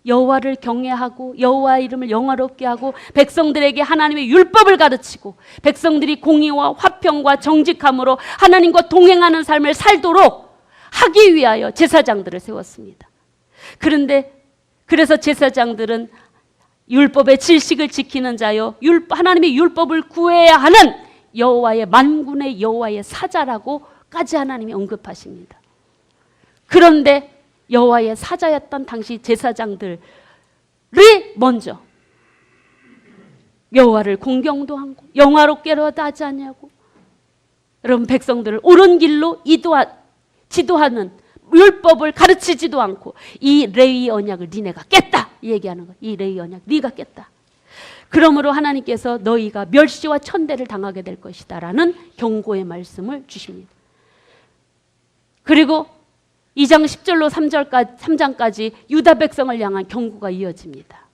여호와를 경외하고 여호와의 이름을 영화롭게 하고 백성들에게 하나님의 율법을 가르치고 백성들이 공의와 화평과 정직함으로 하나님과 동행하는 삶을 살도록 하기 위하여 제사장들을 세웠습니다. 그런데 그래서 제사장들은 율법의 질식을 지키는 자요 하나님의 율법을 구해야 하는 여호와의 만군의 여호와의 사자라고까지 하나님이 언급하십니다. 그런데 여호와의 사자였던 당시 제사장들이 먼저 여호와를 공경도 하고 영화롭게로도 하지 않냐고. 여러분, 백성들을 옳은 길로 지도하는 율법을 가르치지도 않고 이 레위 언약을 니네가 깼다 얘기하는 거예요. 이 레위 언약 네가 깼다. 그러므로 하나님께서 너희가 멸시와 천대를 당하게 될 것이다 라는 경고의 말씀을 주십니다. 그리고 2장 10절로 3장까지 유다 백성을 향한 경고가 이어집니다.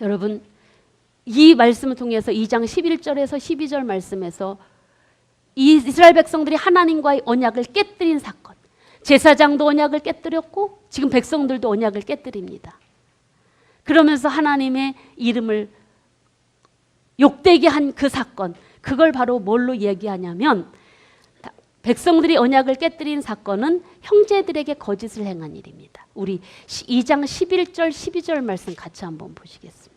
여러분, 이 말씀을 통해서 2장 11절에서 12절 말씀에서 이스라엘 백성들이 하나님과의 언약을 깨뜨린 사건, 제사장도 언약을 깨뜨렸고 지금 백성들도 언약을 깨뜨립니다. 그러면서 하나님의 이름을 욕되게 한 그 사건, 그걸 바로 뭘로 얘기하냐면 백성들이 언약을 깨뜨린 사건은 형제들에게 거짓을 행한 일입니다. 우리 2장 11절 12절 말씀 같이 한번 보시겠습니다.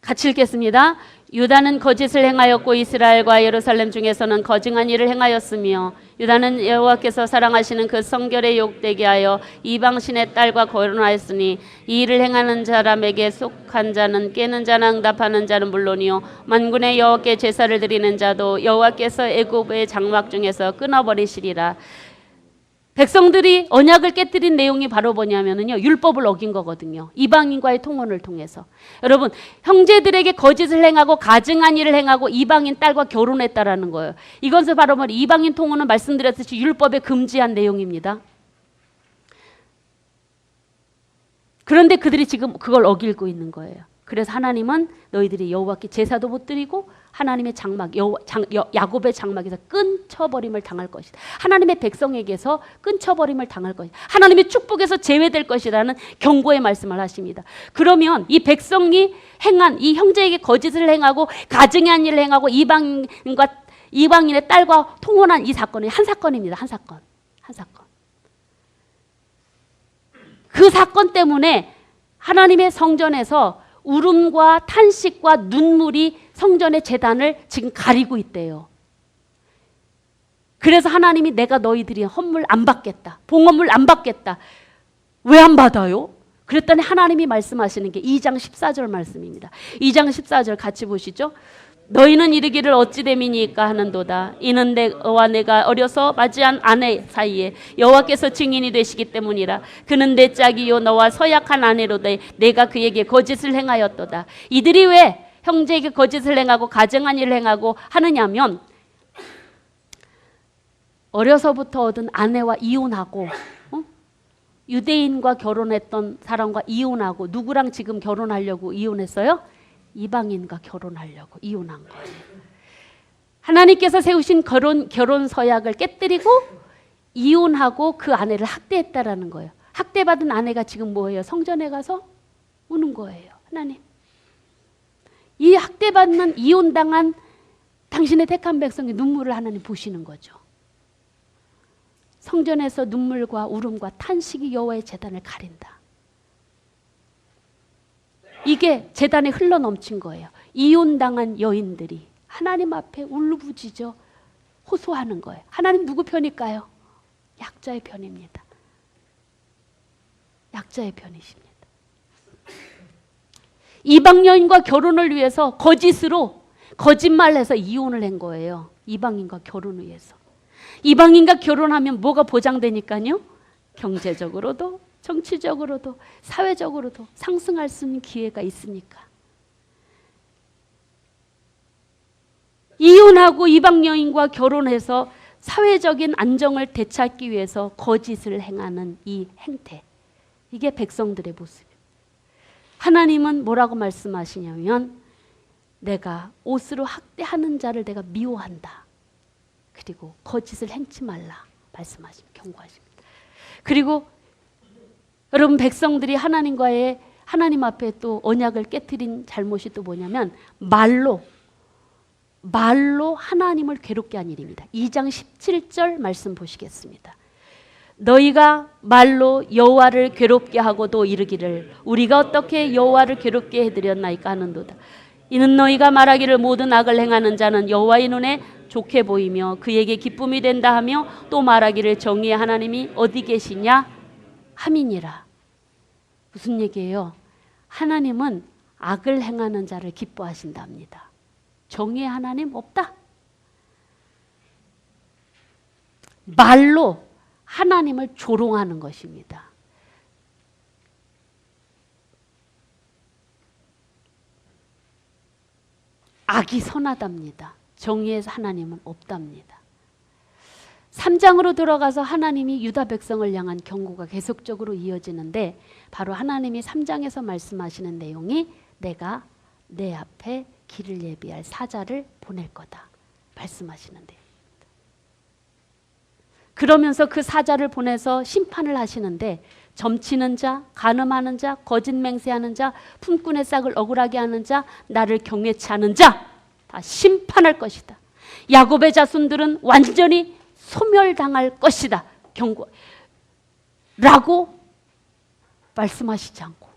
같이 읽겠습니다. 유다는 거짓을 행하였고 이스라엘과 예루살렘 중에서는 거짓한 일을 행하였으며 유다는 여호와께서 사랑하시는 그 성결에 욕되게 하여 이방신의 딸과 결혼하였으니 이 일을 행하는 사람에게 속한 자는 깨는 자나 응답하는 자는 물론이요 만군의 여호와께 제사를 드리는 자도 여호와께서 애굽의 장막 중에서 끊어버리시리라. 백성들이 언약을 깨뜨린 내용이 바로 뭐냐면요, 율법을 어긴 거거든요. 이방인과의 통혼을 통해서. 여러분, 형제들에게 거짓을 행하고 가증한 일을 행하고 이방인 딸과 결혼했다라는 거예요. 이것은 바로 이방인 통혼은 말씀드렸듯이 율법에 금지한 내용입니다. 그런데 그들이 지금 그걸 어기고 있는 거예요. 그래서 하나님은 너희들이 여호와께 제사도 못 드리고 하나님의 장막, 야곱의 장막에서 끊쳐버림을 당할 것이다. 하나님의 백성에게서 끊쳐버림을 당할 것이다. 하나님의 축복에서 제외될 것이라는 경고의 말씀을 하십니다. 그러면 이 백성이 행한 이 형제에게 거짓을 행하고 가증한 일을 행하고 이방인의 딸과 통혼한 이 사건이 한 사건입니다. 한 사건. 그 사건 때문에 하나님의 성전에서 울음과 탄식과 눈물이 성전의 제단을 지금 가리고 있대요. 그래서 하나님이 내가 너희들이 헌물 안 받겠다. 봉헌물 안 받겠다. 왜 안 받아요? 그랬더니 하나님이 말씀하시는 게 2장 14절 말씀입니다. 2장 14절 같이 보시죠. 너희는 이르기를 어찌 됨이니까 하는도다. 이는 너와 내가 어려서 맞이한 아내 사이에 여호와께서 증인이 되시기 때문이라. 그는 내 짝이요 너와 서약한 아내로다. 내가 그에게 거짓을 행하였도다. 이들이 왜 형제에게 거짓을 행하고 가증한 일을 행하고 하느냐면 어려서부터 얻은 아내와 이혼하고 유대인과 결혼했던 사람과 이혼하고 누구랑 지금 결혼하려고 이혼했어요? 이방인과 결혼하려고 이혼한 거예요. 하나님께서 세우신 결혼 서약을 깨뜨리고 이혼하고 그 아내를 학대했다라는 거예요. 학대받은 아내가 지금 뭐예요? 성전에 가서 우는 거예요. 하나님, 이 학대받는 이혼당한 당신의 택한 백성의 눈물을 하나님 보시는 거죠. 성전에서 눈물과 울음과 탄식이 여호와의 제단을 가린다. 이게 제단에 흘러넘친 거예요. 이혼당한 여인들이 하나님 앞에 울부짖어 호소하는 거예요. 하나님 누구 편일까요? 약자의 편입니다. 약자의 편이십니다. 이방 여인과 결혼을 위해서 거짓말해서 이혼을 한 거예요. 이방인과 결혼을 위해서. 이방인과 결혼하면 뭐가 보장되니까요? 경제적으로도 정치적으로도 사회적으로도 상승할 수 있는 기회가 있으니까. 이혼하고 이방 여인과 결혼해서 사회적인 안정을 되찾기 위해서 거짓을 행하는 이 행태, 이게 백성들의 모습이에요. 하나님은 뭐라고 말씀하시냐면 내가 옷으로 학대하는 자를 내가 미워한다. 그리고 거짓을 행치 말라 말씀하십니다. 경고하십니다. 그리고 여러분, 백성들이 하나님 앞에 또 언약을 깨트린 잘못이 또 뭐냐면 말로 하나님을 괴롭게 한 일입니다. 2장 17절 말씀 보시겠습니다. 너희가 말로 여호와를 괴롭게 하고도 이르기를 우리가 어떻게 여호와를 괴롭게 해드렸나이까 하는도다. 이는 너희가 말하기를 모든 악을 행하는 자는 여호와의 눈에 좋게 보이며 그에게 기쁨이 된다 하며 또 말하기를 정의의 하나님이 어디 계시냐 함이니라. 무슨 얘기예요? 하나님은 악을 행하는 자를 기뻐하신답니다. 정의의 하나님 없다. 말로 하나님을 조롱하는 것입니다. 악이 선하답니다. 정의의 하나님은 없답니다. 3장으로 들어가서 하나님이 유다 백성을 향한 경고가 계속적으로 이어지는데 바로 하나님이 3장에서 말씀하시는 내용이 내가 내 앞에 길을 예비할 사자를 보낼 거다 말씀하시는 내용입니다. 그러면서 그 사자를 보내서 심판을 하시는데 점치는 자, 간음하는 자, 거짓 맹세하는 자, 품꾼의 싹을 억울하게 하는 자, 나를 경외치 않은 자 다 심판할 것이다. 야곱의 자손들은 완전히 소멸당할 것이다. 경고라고 말씀하시지 않고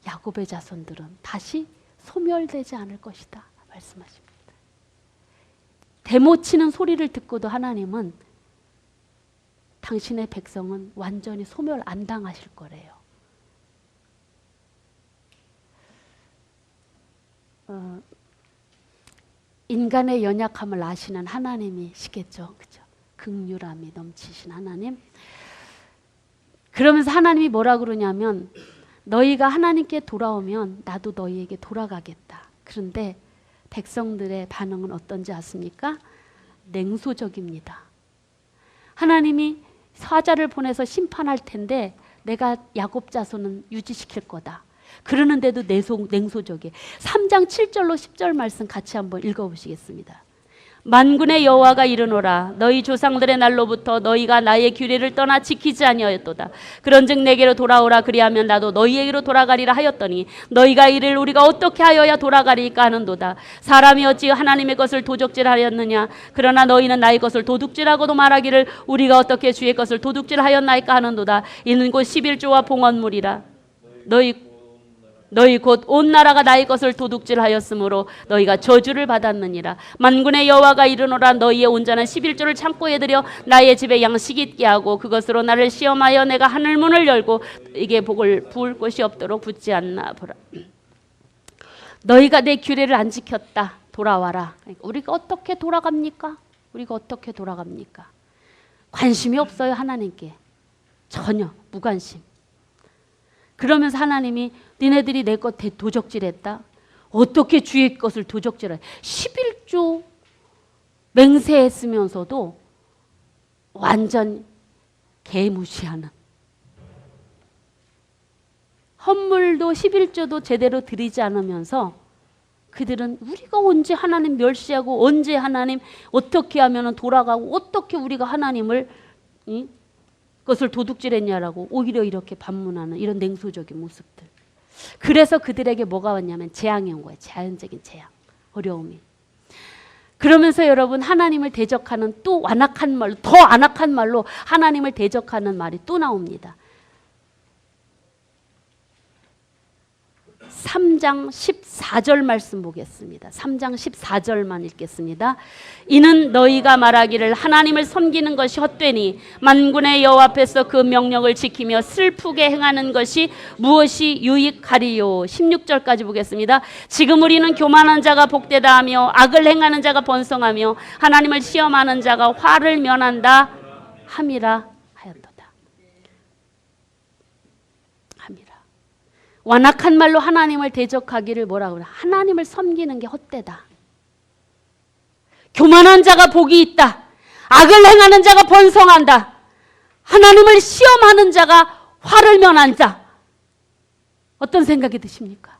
야곱의 자손들은 다시 소멸되지 않을 것이다 말씀하십니다. 대모치는 소리를 듣고도 하나님은 당신의 백성은 완전히 소멸 안 당하실 거래요. 인간의 연약함을 아시는 하나님이시겠죠. 그죠? 긍휼함이 넘치신 하나님. 그러면서 하나님이 뭐라 그러냐면 너희가 하나님께 돌아오면 나도 너희에게 돌아가겠다. 그런데 백성들의 반응은 어떤지 아십니까? 냉소적입니다. 하나님이 사자를 보내서 심판할 텐데 내가 야곱 자손은 유지시킬 거다. 그러는데도 냉소적이에요. 3장 7절로 10절 말씀 같이 한번 읽어보시겠습니다. 만군의 여호와가 이르노라 너희 조상들의 날로부터 너희가 나의 규례를 떠나 지키지 아니하였도다. 그런즉 내게로 돌아오라 그리하면 나도 너희에게로 돌아가리라 하였더니 너희가 이를 우리가 어떻게 하여야 돌아가리까 하는도다. 사람이 어찌 하나님의 것을 도적질하였느냐. 그러나 너희는 나의 것을 도둑질하고도 말하기를 우리가 어떻게 주의 것을 도둑질하였나이까 하는도다. 이는 곧 11조와 봉헌물이라. 너희 곧 온 나라가 나의 것을 도둑질하였으므로 너희가 저주를 받았느니라. 만군의 여호와가 이르노라 너희의 온전한 11조를 창고에 들여 나의 집에 양식 있게 하고 그것으로 나를 시험하여 내가 하늘문을 열고 이게 복을 부을 곳이 없도록 붙지 않나 보라. 너희가 내 규례를 안 지켰다. 돌아와라. 우리가 어떻게 돌아갑니까? 우리가 어떻게 돌아갑니까? 관심이 없어요. 하나님께. 전혀 무관심. 그러면서 하나님이 니네들이 내 것 도적질했다. 어떻게 주의 것을 도적질해? 11조 맹세했으면서도 완전 개무시하는. 헌물도 11조도 제대로 드리지 않으면서 그들은 우리가 언제 하나님 멸시하고 언제 하나님 어떻게 하면 돌아가고 어떻게 우리가 하나님을 것을 도둑질했냐라고 오히려 이렇게 반문하는 이런 냉소적인 모습들. 그래서 그들에게 뭐가 왔냐면 재앙이 온 거예요. 자연적인 재앙, 어려움이. 그러면서 여러분 하나님을 대적하는 또 완악한 말로, 더 완악한 말로 하나님을 대적하는 말이 또 나옵니다. 3장 14절 말씀 보겠습니다. 3장 14절만 읽겠습니다. 이는 너희가 말하기를 하나님을 섬기는 것이 헛되니 만군의 여호와 앞에서 그 명령을 지키며 슬프게 행하는 것이 무엇이 유익하리요. 16절까지 보겠습니다. 지금 우리는 교만한 자가 복되다 하며 악을 행하는 자가 번성하며 하나님을 시험하는 자가 화를 면한다 함이라 하였도다. 완악한 말로 하나님을 대적하기를 뭐라고 그래? 하나님을 섬기는 게 헛되다. 교만한 자가 복이 있다. 악을 행하는 자가 번성한다. 하나님을 시험하는 자가 화를 면한다. 어떤 생각이 드십니까?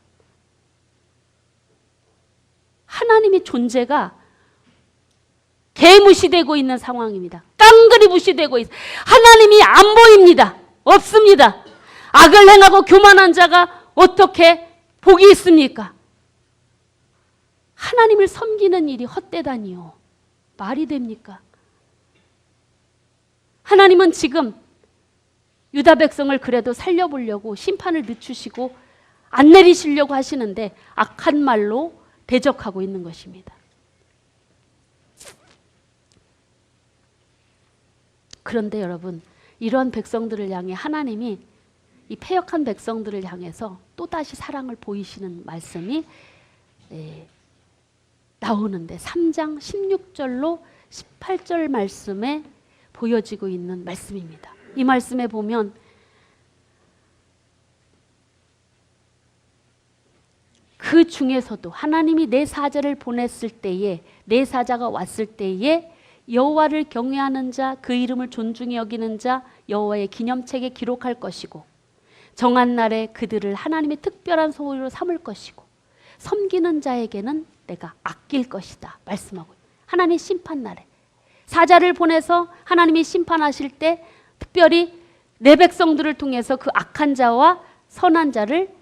하나님의 존재가 개무시되고 있는 상황입니다. 깡그리 무시되고 있어요. 하나님이 안 보입니다. 없습니다. 악을 행하고 교만한 자가 어떻게 복이 있습니까? 하나님을 섬기는 일이 헛되다니요. 말이 됩니까? 하나님은 지금 유다 백성을 그래도 살려보려고 심판을 늦추시고 안 내리시려고 하시는데 악한 말로 대적하고 있는 것입니다. 그런데 여러분, 이러한 백성들을 향해 하나님이 이 패역한 백성들을 향해서 또다시 사랑을 보이시는 말씀이 나오는데 3장 16절로 18절 말씀에 보여지고 있는 말씀입니다. 이 말씀에 보면 그 중에서도 하나님이 내 사자를 보냈을 때에, 내 사자가 왔을 때에 여호와를 경외하는 자, 그 이름을 존중히 여기는 자 여호와의 기념책에 기록할 것이고, 정한 날에 그들을 하나님의 특별한 소유로 삼을 것이고, 섬기는 자에게는 내가 아낄 것이다 말씀하고, 하나님의 심판 날에 사자를 보내서 하나님이 심판하실 때 특별히 내 백성들을 통해서 그 악한 자와 선한 자를,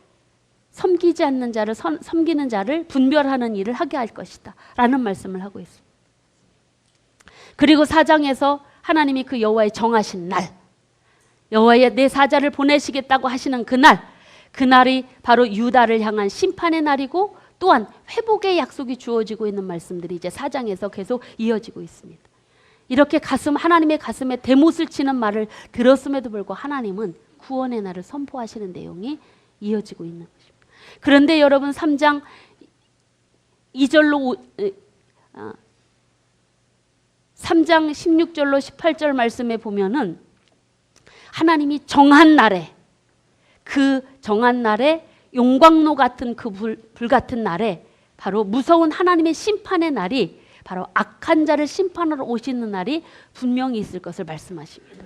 섬기지 않는 자를 섬기는 자를 분별하는 일을 하게 할 것이다 라는 말씀을 하고 있습니다. 그리고 4장에서 하나님이 그 여호와의 정하신 날, 여호와의 내 사자를 보내시겠다고 하시는 그날이 바로 유다를 향한 심판의 날이고, 또한 회복의 약속이 주어지고 있는 말씀들이 이제 4장에서 계속 이어지고 있습니다. 이렇게 하나님의 가슴에 대못을 치는 말을 들었음에도 불구하고 하나님은 구원의 날을 선포하시는 내용이 이어지고 있는 것입니다. 그런데 여러분 3장 2절로 3장 16절로 18절 말씀에 보면은 하나님이 정한 날에, 그 정한 날에 용광로 같은 그 불 같은 날에 바로 무서운 하나님의 심판의 날이, 바로 악한 자를 심판하러 오시는 날이 분명히 있을 것을 말씀하십니다.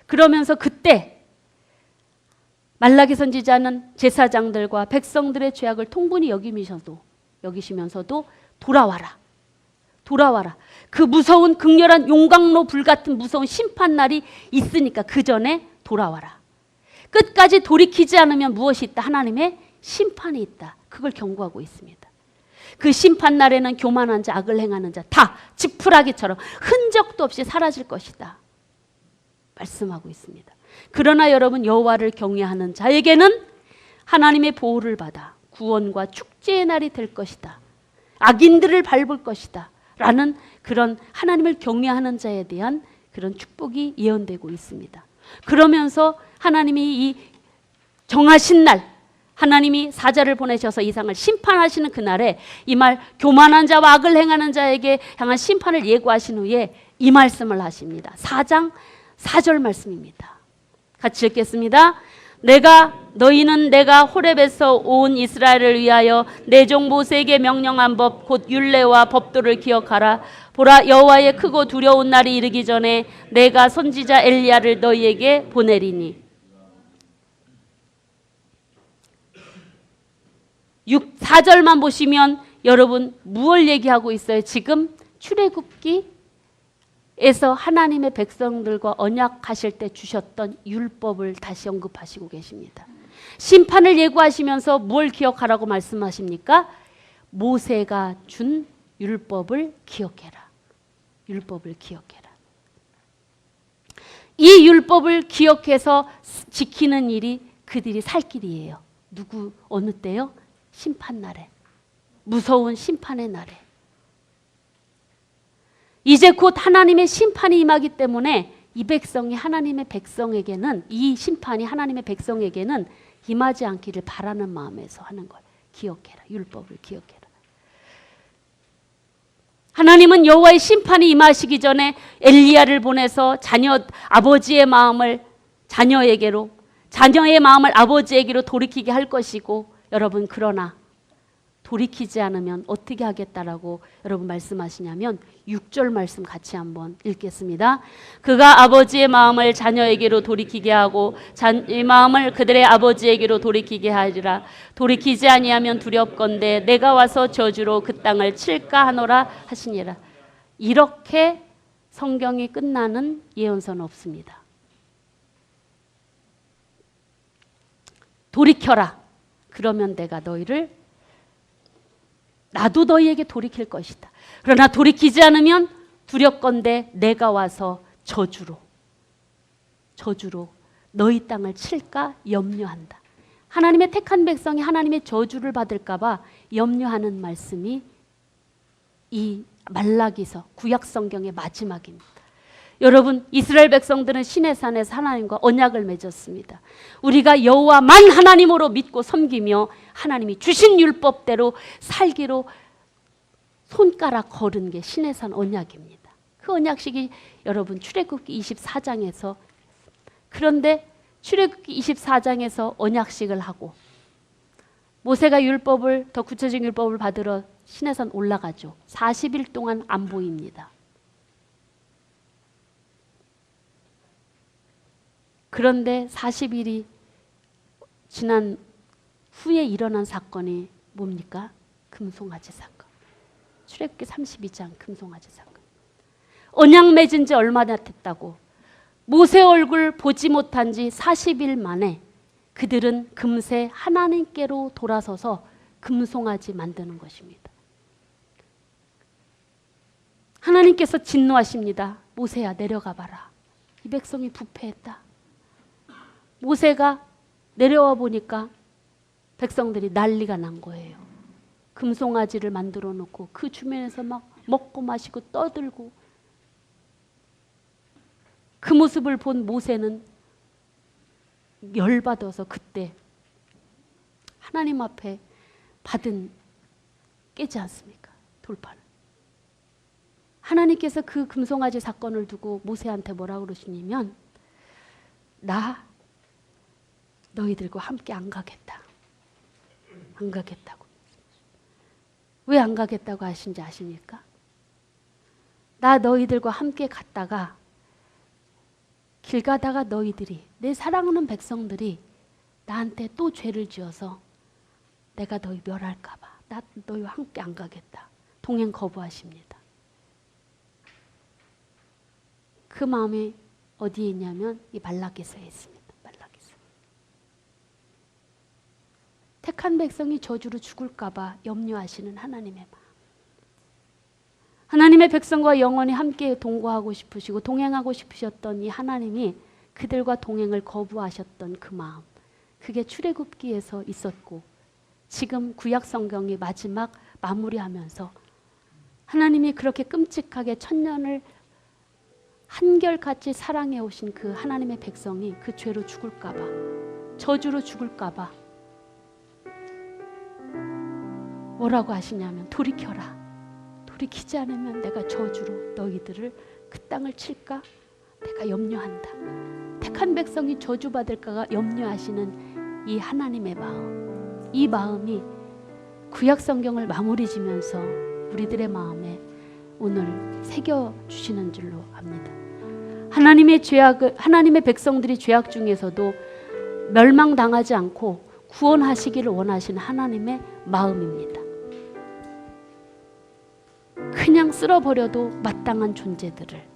그러면서 그때 말라기 선지자는 제사장들과 백성들의 죄악을 통분히 여기시면서도 돌아와라. 그 무서운 극렬한 용광로 불 같은 무서운 심판 날이 있으니까 그 전에 돌아와라. 끝까지 돌이키지 않으면 무엇이 있다? 하나님의 심판이 있다. 그걸 경고하고 있습니다. 그 심판 날에는 교만한 자, 악을 행하는 자 다 지푸라기처럼 흔적도 없이 사라질 것이다 말씀하고 있습니다. 그러나 여러분, 여호와를 경외하는 자에게는 하나님의 보호를 받아 구원과 축제의 날이 될 것이다, 악인들을 밟을 것이다 라는 그런 하나님을 경외하는 자에 대한 그런 축복이 예언되고 있습니다. 그러면서 하나님이 이 정하신 날, 하나님이 사자를 보내셔서 이 세상을 심판하시는 그날에 이 말, 교만한 자와 악을 행하는 자에게 향한 심판을 예고하신 후에 이 말씀을 하십니다. 4장 4절 말씀입니다. 같이 읽겠습니다. 너희는 내가 호렙에서 온 이스라엘을 위하여 내 종 모세에게 명령한 법 곧 율례와 법도를 기억하라. 보라, 여호와의 크고 두려운 날이 이르기 전에 내가 선지자 엘리야를 너희에게 보내리니. 4절만 보시면 여러분 무엇을 얘기하고 있어요? 지금 출애굽기에서 하나님의 백성들과 언약하실 때 주셨던 율법을 다시 언급하시고 계십니다. 심판을 예고하시면서 뭘 기억하라고 말씀하십니까? 모세가 준 율법을 기억해라. 율법을 기억해라. 이 율법을 기억해서 지키는 일이 그들이 살 길이에요. 어느 때요? 심판 날에, 무서운 심판의 날에. 이제 곧 하나님의 심판이 임하기 때문에 이 백성이 하나님의 백성에게는, 이 심판이 하나님의 백성에게는 임하지 않기를 바라는 마음에서 하는 걸 기억해라. 율법을 기억해라. 하나님은 여호와의 심판이 임하시기 전에 엘리야를 보내서 아버지의 마음을 자녀에게로, 자녀의 마음을 아버지에게로 돌이키게 할 것이고, 여러분, 그러나 돌이키지 않으면 어떻게 하겠다라고 여러분 말씀하시냐면 6절 말씀 같이 한번 읽겠습니다. 그가 아버지의 마음을 자녀에게로 돌이키게 하고 자녀의 마음을 그들의 아버지에게로 돌이키게 하리라. 돌이키지 아니하면 두렵건대 내가 와서 저주로 그 땅을 칠까 하노라 하시니라. 이렇게 성경이 끝나는 예언서는 없습니다. 돌이켜라. 그러면 내가 나도 너희에게 돌이킬 것이다. 그러나 돌이키지 않으면 두렵건대 내가 와서 저주로 너희 땅을 칠까 염려한다. 하나님의 택한 백성이 하나님의 저주를 받을까 봐 염려하는 말씀이 이 말라기서 구약 성경의 마지막입니다. 여러분, 이스라엘 백성들은 시내산에서 하나님과 언약을 맺었습니다. 우리가 여호와만 하나님으로 믿고 섬기며 하나님이 주신 율법대로 살기로 손가락 걸은 게 시내산 언약입니다. 그 언약식이 여러분 출애굽기 24장에서, 그런데 출애굽기 24장에서 언약식을 하고 모세가 율법을, 더 구체적인 율법을 받으러 시내산 올라가죠. 40일 동안 안 보입니다. 그런데 40일이 지난 후에 일어난 사건이 뭡니까? 금송아지 사건. 출애굽기 32장 금송아지 사건. 언약 맺은 지 얼마나 됐다고? 모세 얼굴 보지 못한 지 40일 만에 그들은 금세 하나님께로 돌아서서 금송아지 만드는 것입니다. 하나님께서 진노하십니다. 모세야, 내려가 봐라. 이 백성이 부패했다. 모세가 내려와 보니까 백성들이 난리가 난 거예요. 금송아지를 만들어 놓고 그 주변에서 막 먹고 마시고 떠들고, 그 모습을 본 모세는 열받아서 그때 하나님 앞에 받은 깨지 않습니까? 돌판을. 하나님께서 그 금송아지 사건을 두고 모세한테 뭐라고 그러시냐면, 나 너희들과 함께 안 가겠다. 안 가겠다고. 왜 안 가겠다고 하신지 아십니까? 나 너희들과 함께 갔다가 길 가다가 너희들이, 내 사랑하는 백성들이 나한테 또 죄를 지어서 내가 너희 멸할까 봐 나 너희와 함께 안 가겠다. 동행 거부하십니다. 그 마음이 어디에 있냐면 이 말라기서에 있습니다. 말라기서. 택한 백성이 저주로 죽을까 봐 염려하시는 하나님의 마음. 하나님의 백성과 영원히 함께 동거하고 싶으시고 동행하고 싶으셨던 이 하나님이 그들과 동행을 거부하셨던 그 마음, 그게 출애굽기에서 있었고, 지금 구약 성경이 마지막 마무리하면서 하나님이 그렇게 끔찍하게 천년을 한결같이 사랑해 오신 그 하나님의 백성이 그 죄로 죽을까 봐, 저주로 죽을까 봐 뭐라고 하시냐면, 돌이켜라. 돌이키지 않으면 내가 저주로 너희들을 그 땅을 칠까? 내가 염려한다. 택한 백성이 저주받을까가 염려하시는 이 하나님의 마음, 이 마음이 구약 성경을 마무리 지면서 우리들의 마음에 오늘 새겨주시는 줄로 압니다. 하나님의 백성들이 죄악 중에서도 멸망당하지 않고 구원하시기를 원하시는 하나님의 마음입니다. 그냥 쓸어버려도 마땅한 존재들을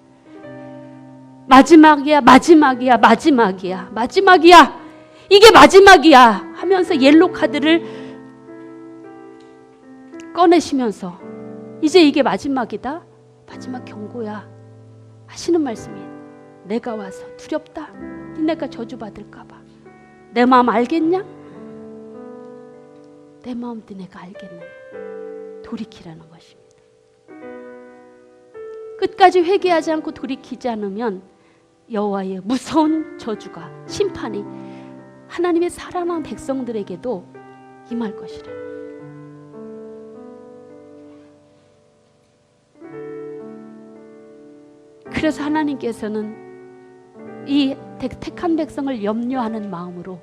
마지막이야, 마지막이야, 마지막이야, 마지막이야, 이게 마지막이야 하면서 옐로 카드를 꺼내시면서 이제 이게 마지막이다, 마지막 경고야 하시는 말씀이, 내가 와서 두렵다, 니네가 저주받을까 봐. 내 마음 알겠냐? 내 마음도 내가 알겠느냐? 돌이키라는 것입니다. 끝까지 회개하지 않고 돌이키지 않으면 여호와의 무서운 저주가, 심판이 하나님의 사랑하는 백성들에게도 임할 것이라. 그래서 하나님께서는 이 택한 백성을 염려하는 마음으로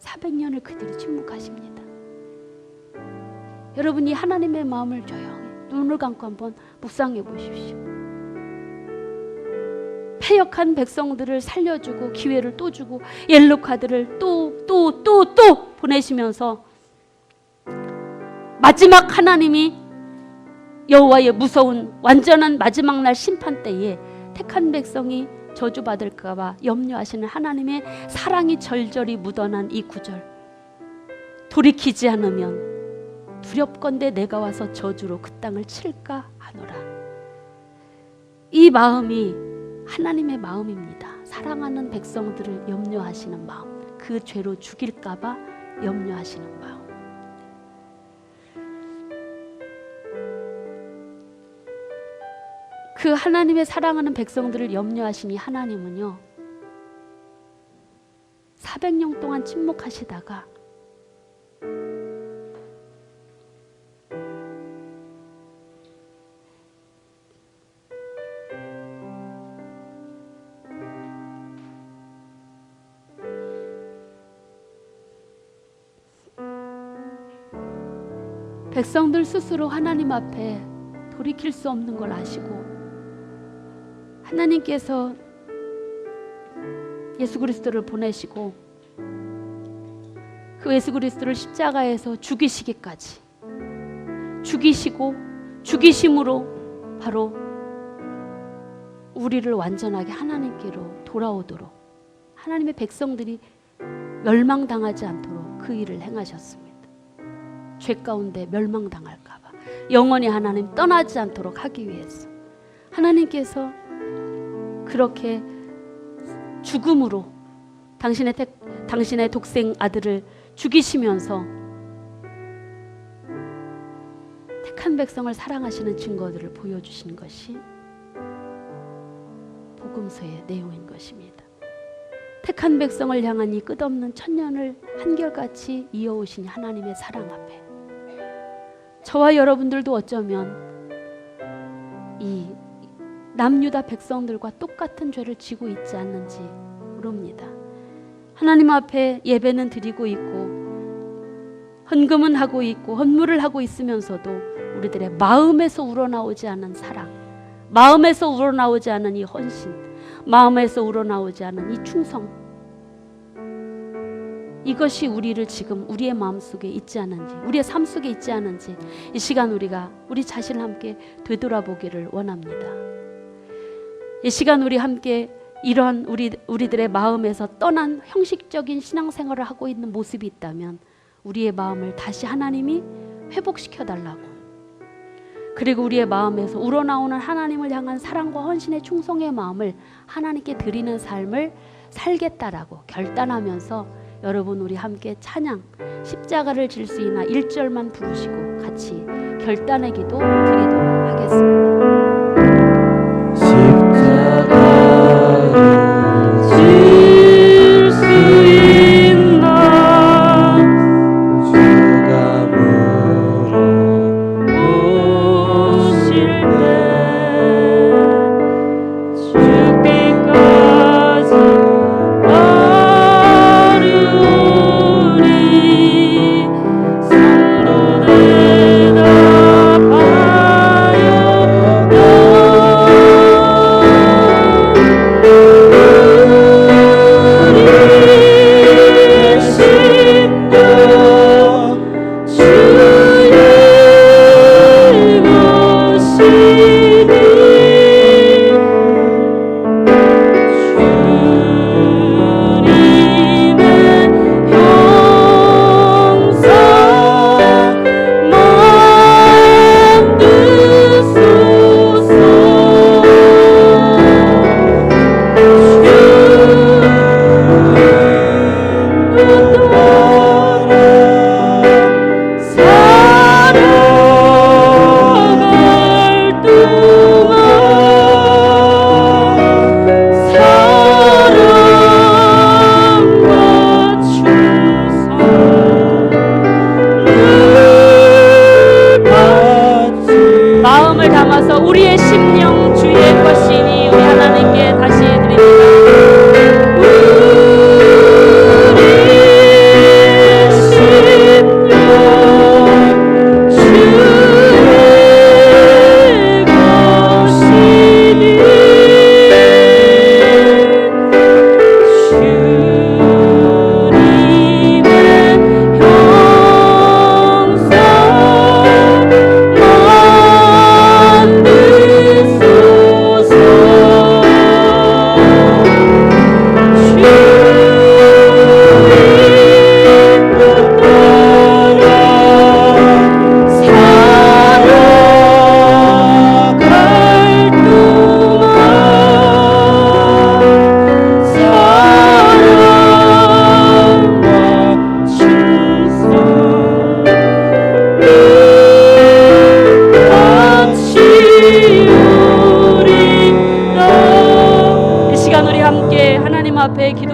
400년을 그대로 침묵하십니다. 여러분이 하나님의 마음을 조용히 눈을 감고 한번 묵상해 보십시오. 패역한 백성들을 살려주고 기회를 또 주고 옐로 카드를 또 보내시면서 마지막 하나님이 여호와의 무서운 완전한 마지막 날 심판 때에 택한 백성이 저주받을까 봐 염려하시는 하나님의 사랑이 절절히 묻어난 이 구절, 돌이키지 않으면 두렵건대 내가 와서 저주로 그 땅을 칠까 하노라. 이 마음이 하나님의 마음입니다. 사랑하는 백성들을 염려하시는 마음, 그 죄로 죽일까 봐 염려하시는 마음. 그 그 하나님의 사랑하는 백성들을 염려하시니 하나님은요 400년 동안 침묵하시다가 백성들 스스로 하나님 앞에 돌이킬 수 없는 걸 아시고 하나님께서 예수 그리스도를 보내시고 그 예수 그리스도를 십자가에서 죽이시기까지 죽이시고 죽이심으로 바로 우리를 완전하게 하나님께로 돌아오도록 하나님의 백성들이 멸망당하지 않도록 그 일을 행하셨습니다. 죄 가운데 멸망당할까 봐 영원히 하나님 떠나지 않도록 하기 위해서 하나님께서 그렇게 죽음으로 당신의 독생 아들을 죽이시면서 택한 백성을 사랑하시는 증거들을 보여주신 것이 복음서의 내용인 것입니다. 택한 백성을 향한 이 끝없는 천년을 한결같이 이어오신 하나님의 사랑 앞에 저와 여러분들도 어쩌면 이 남유다 백성들과 똑같은 죄를 지고 있지 않는지 모릅니다. 하나님 앞에 예배는 드리고 있고 헌금은 하고 있고 헌물을 하고 있으면서도 우리들의 마음에서 우러나오지 않은 사랑, 마음에서 우러나오지 않은 이 헌신, 마음에서 우러나오지 않은 이 충성, 이것이 우리를 지금 우리의 마음속에 있지 않은지, 우리의 삶 속에 있지 않은지 이 시간 우리가 우리 자신을 함께 되돌아보기를 원합니다. 이 시간 우리 함께 이러한 우리들의 마음에서 떠난 형식적인 신앙생활을 하고 있는 모습이 있다면 우리의 마음을 다시 하나님이 회복시켜 달라고, 그리고 우리의 마음에서 우러나오는 하나님을 향한 사랑과 헌신의 충성의 마음을 하나님께 드리는 삶을 살겠다라고 결단하면서 여러분 우리 함께 찬양 십자가를 질 수 있나 1절만 부르시고 같이 결단의 기도 드리도록 하겠습니다. 나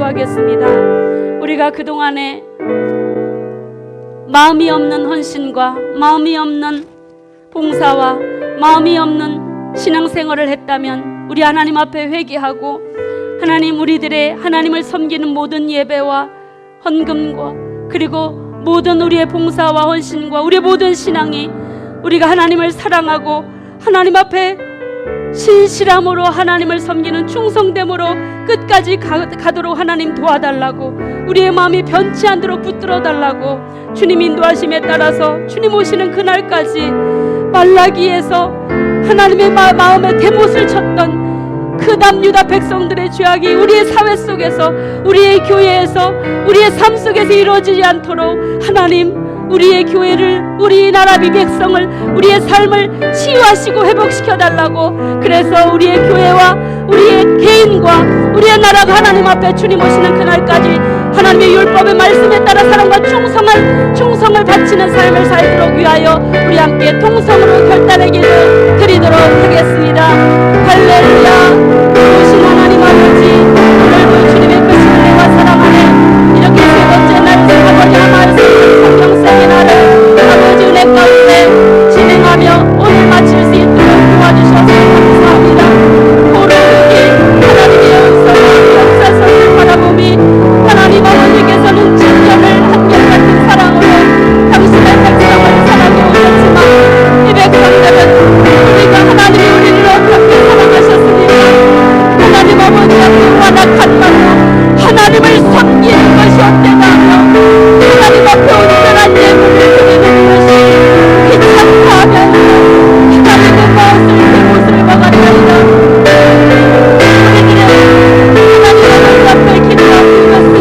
기도하겠습니다. 우리가 그동안에 마음이 없는 헌신과 마음이 없는 봉사와 마음이 없는 신앙생활을 했다면 우리 하나님 앞에 회개하고 하나님, 우리들의 하나님을 섬기는 모든 예배와 헌금과 그리고 모든 우리의 봉사와 헌신과 우리의 모든 신앙이 우리가 하나님을 사랑하고 하나님 앞에 신실함으로 하나님을 섬기는 충성됨으로 끝까지 가도록 하나님 도와달라고, 우리의 마음이 변치 않도록 붙들어 달라고 주님 인도하심에 따라서 주님 오시는 그날까지 말라기에서 하나님의 마음에 대못을 쳤던 그 남유다 백성들의 죄악이 우리의 사회 속에서, 우리의 교회에서, 우리의 삶 속에서 이루어지지 않도록 하나님, 우리의 교회를, 우리 나라 백성을, 우리의 삶을 치유하시고 회복시켜달라고, 그래서 우리의 교회와 우리의 개인과 우리의 나라가 하나님 앞에 주님 오시는 그날까지 하나님의 율법의 말씀에 따라 사랑과 충성을 바치는 삶을 살도록 위하여 우리 함께 통성으로 결단의 기도 드리도록 하겠습니다. 할렐루야. 오신 하나님 아버지, 오늘도 주님의 크신 은혜와 사랑 안에 이렇게 세 번째 날 아버지 하나님의 성경 세미나를 아버지 은혜 가운데 진행하며 오늘 마칠 수 있도록 도와주셔서 감사합니다. 오로지 하나님의 은사와 역사선을 바라보니 하나님 아버지께서는 진전을 한결같은 사랑으로 당신의 백성을 사랑해 오셨지만 이 백성들은 우리가 하나님이 우리를 어떻게 사랑하셨습니까? 하나님 아버지 앞에 완악한 말로 하나님을 섬기는 것이 어때나 하며 하나님 앞에 온전한 예물을 드리는 것이 귀찮다 하면서 하나님의 무엇을 내 못을 박았나이다. 우리들의 하나님 아버지 앞에 기도하는 것은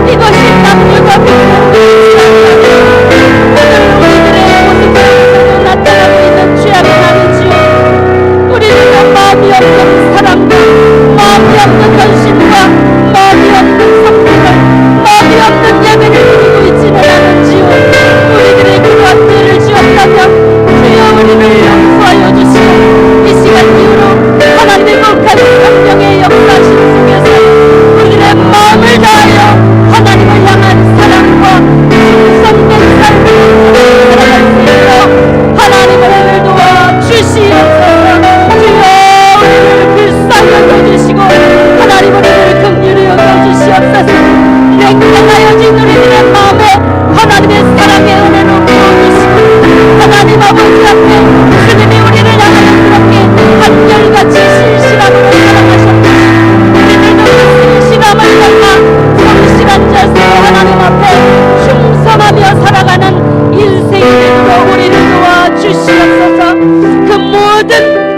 이것이 남녀가 백성들이 오늘 우리들의 모습으로 나타나고 있는 죄악이 나는지요. 우리는 마음이 없는 사랑과 마음이 없는 헌신과 마음이 없는 성품을, 마음이 없는 예배를 드리고 있지는 않은지요. 우리들의 그러한 죄를 지었다면 주여 우리를 용서하여 주시고 이 시간 이후로 하나님의 거룩한 성령의 역사하심 속에서 우리들의 마음을 다하여 하나님을 향한 사랑과 충성된 삶을 살아갈 수 있도록 하나님을 도와 주시옵소서. 주여 우리를 불쌍히 여겨주시고 하나님 우리를 긍휼히 여겨주시옵소서. 냉정하여진 우리들의 마음에 하나님의 사랑의 은혜로 부어주시고 하나님 아버지 앞에 주님이 우리를 향하여 그렇게 한결같이 신실함으로 사랑하셨듯이 우리들도 그 신실함을 닮아 성실한 자세로 하나님 앞에 충성하며 살아가는 인생이 되도록 우리를 도와주시옵소서. 그 모든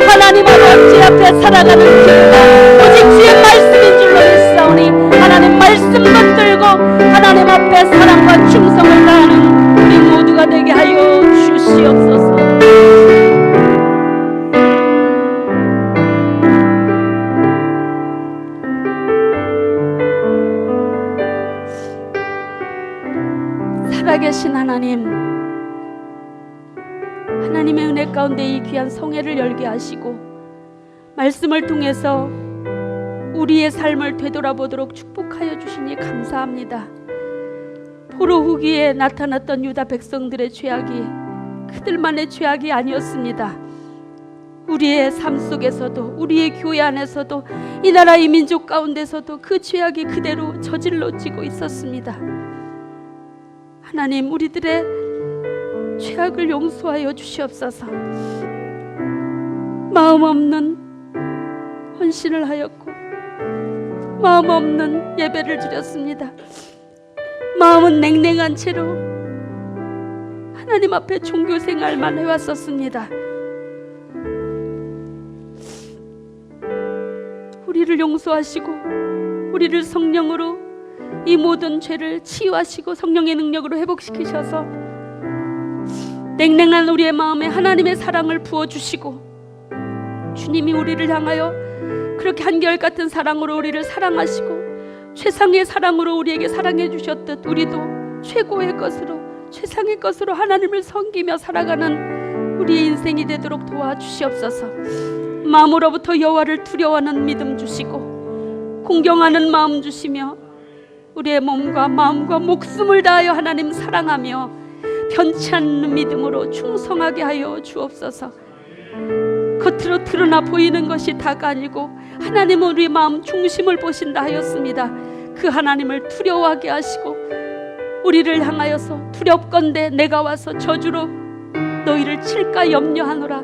하나님 아버지 앞에 살아가는 길은 오직 주의 말씀인 줄로 믿사오니 하나님 말씀 붙들고 하나님 앞에 사랑과 충성을 다하는 우리 모두가 되게 하여 주시옵소서. 살아계신 하나님, 하나님의 은혜 가운데 이 귀한 성회를 열게 하시고 말씀을 통해서 우리의 삶을 되돌아보도록 축복하여 주시니 감사합니다. 포로 후기에 나타났던 유다 백성들의 죄악이 그들만의 죄악이 아니었습니다. 우리의 삶 속에서도, 우리의 교회 안에서도, 이 나라 이 민족 가운데서도 그 죄악이 그대로 저질러지고 있었습니다. 하나님, 우리들의 죄악을 용서하여 주시옵소서. 마음 없는 헌신을 하였고 마음 없는 예배를 드렸습니다. 마음은 냉랭한 채로 하나님 앞에 종교 생활만 해왔었습니다. 우리를 용서하시고 우리를 성령으로 이 모든 죄를 치유하시고 성령의 능력으로 회복시키셔서 냉랭한 우리의 마음에 하나님의 사랑을 부어주시고 주님이 우리를 향하여 그렇게 한결같은 사랑으로 우리를 사랑하시고 최상의 사랑으로 우리에게 사랑해 주셨듯 우리도 최고의 것으로, 최상의 것으로 하나님을 섬기며 살아가는 우리의 인생이 되도록 도와주시옵소서. 마음으로부터 여호와를 두려워하는 믿음 주시고 공경하는 마음 주시며 우리의 몸과 마음과 목숨을 다하여 하나님 사랑하며 변치 않는 믿음으로 충성하게 하여 주옵소서. 겉으로 드러나 보이는 것이 다가 아니고 하나님은 우리 마음 중심을 보신다 하였습니다. 그 하나님을 두려워하게 하시고 우리를 향하여서 두렵건대 내가 와서 저주로 너희를 칠까 염려하노라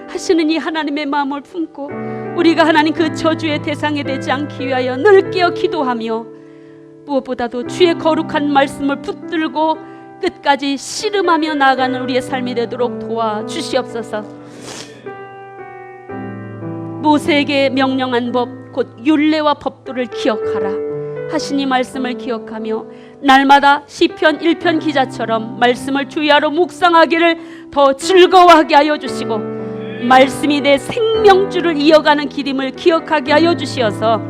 하시는 이 하나님의 마음을 품고 우리가 하나님 그 저주의 대상이 되지 않기 위하여 늘 깨어 기도하며 무엇보다도 주의 거룩한 말씀을 붙들고 끝까지 씨름하며 나아가는 우리의 삶이 되도록 도와주시옵소서. 모세에게 명령한 법 곧 율례와 법도를 기억하라 하시니 말씀을 기억하며 날마다 시편 1편 기자처럼 말씀을 주야로 묵상하기를 더 즐거워하게 하여 주시고 말씀이 내 생명줄을 이어가는 길임을 기억하게 하여 주시어서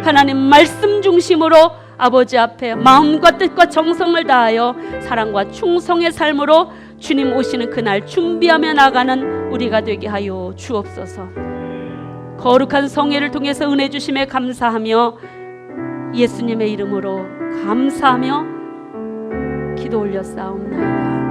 하나님 말씀 중심으로 아버지 앞에 마음과 뜻과 정성을 다하여 사랑과 충성의 삶으로 주님 오시는 그날 준비하며 나가는 우리가 되게 하여 주옵소서. 거룩한 성회를 통해서 은혜 주심에 감사하며 예수님의 이름으로 감사하며 기도 올렸사옵나이다.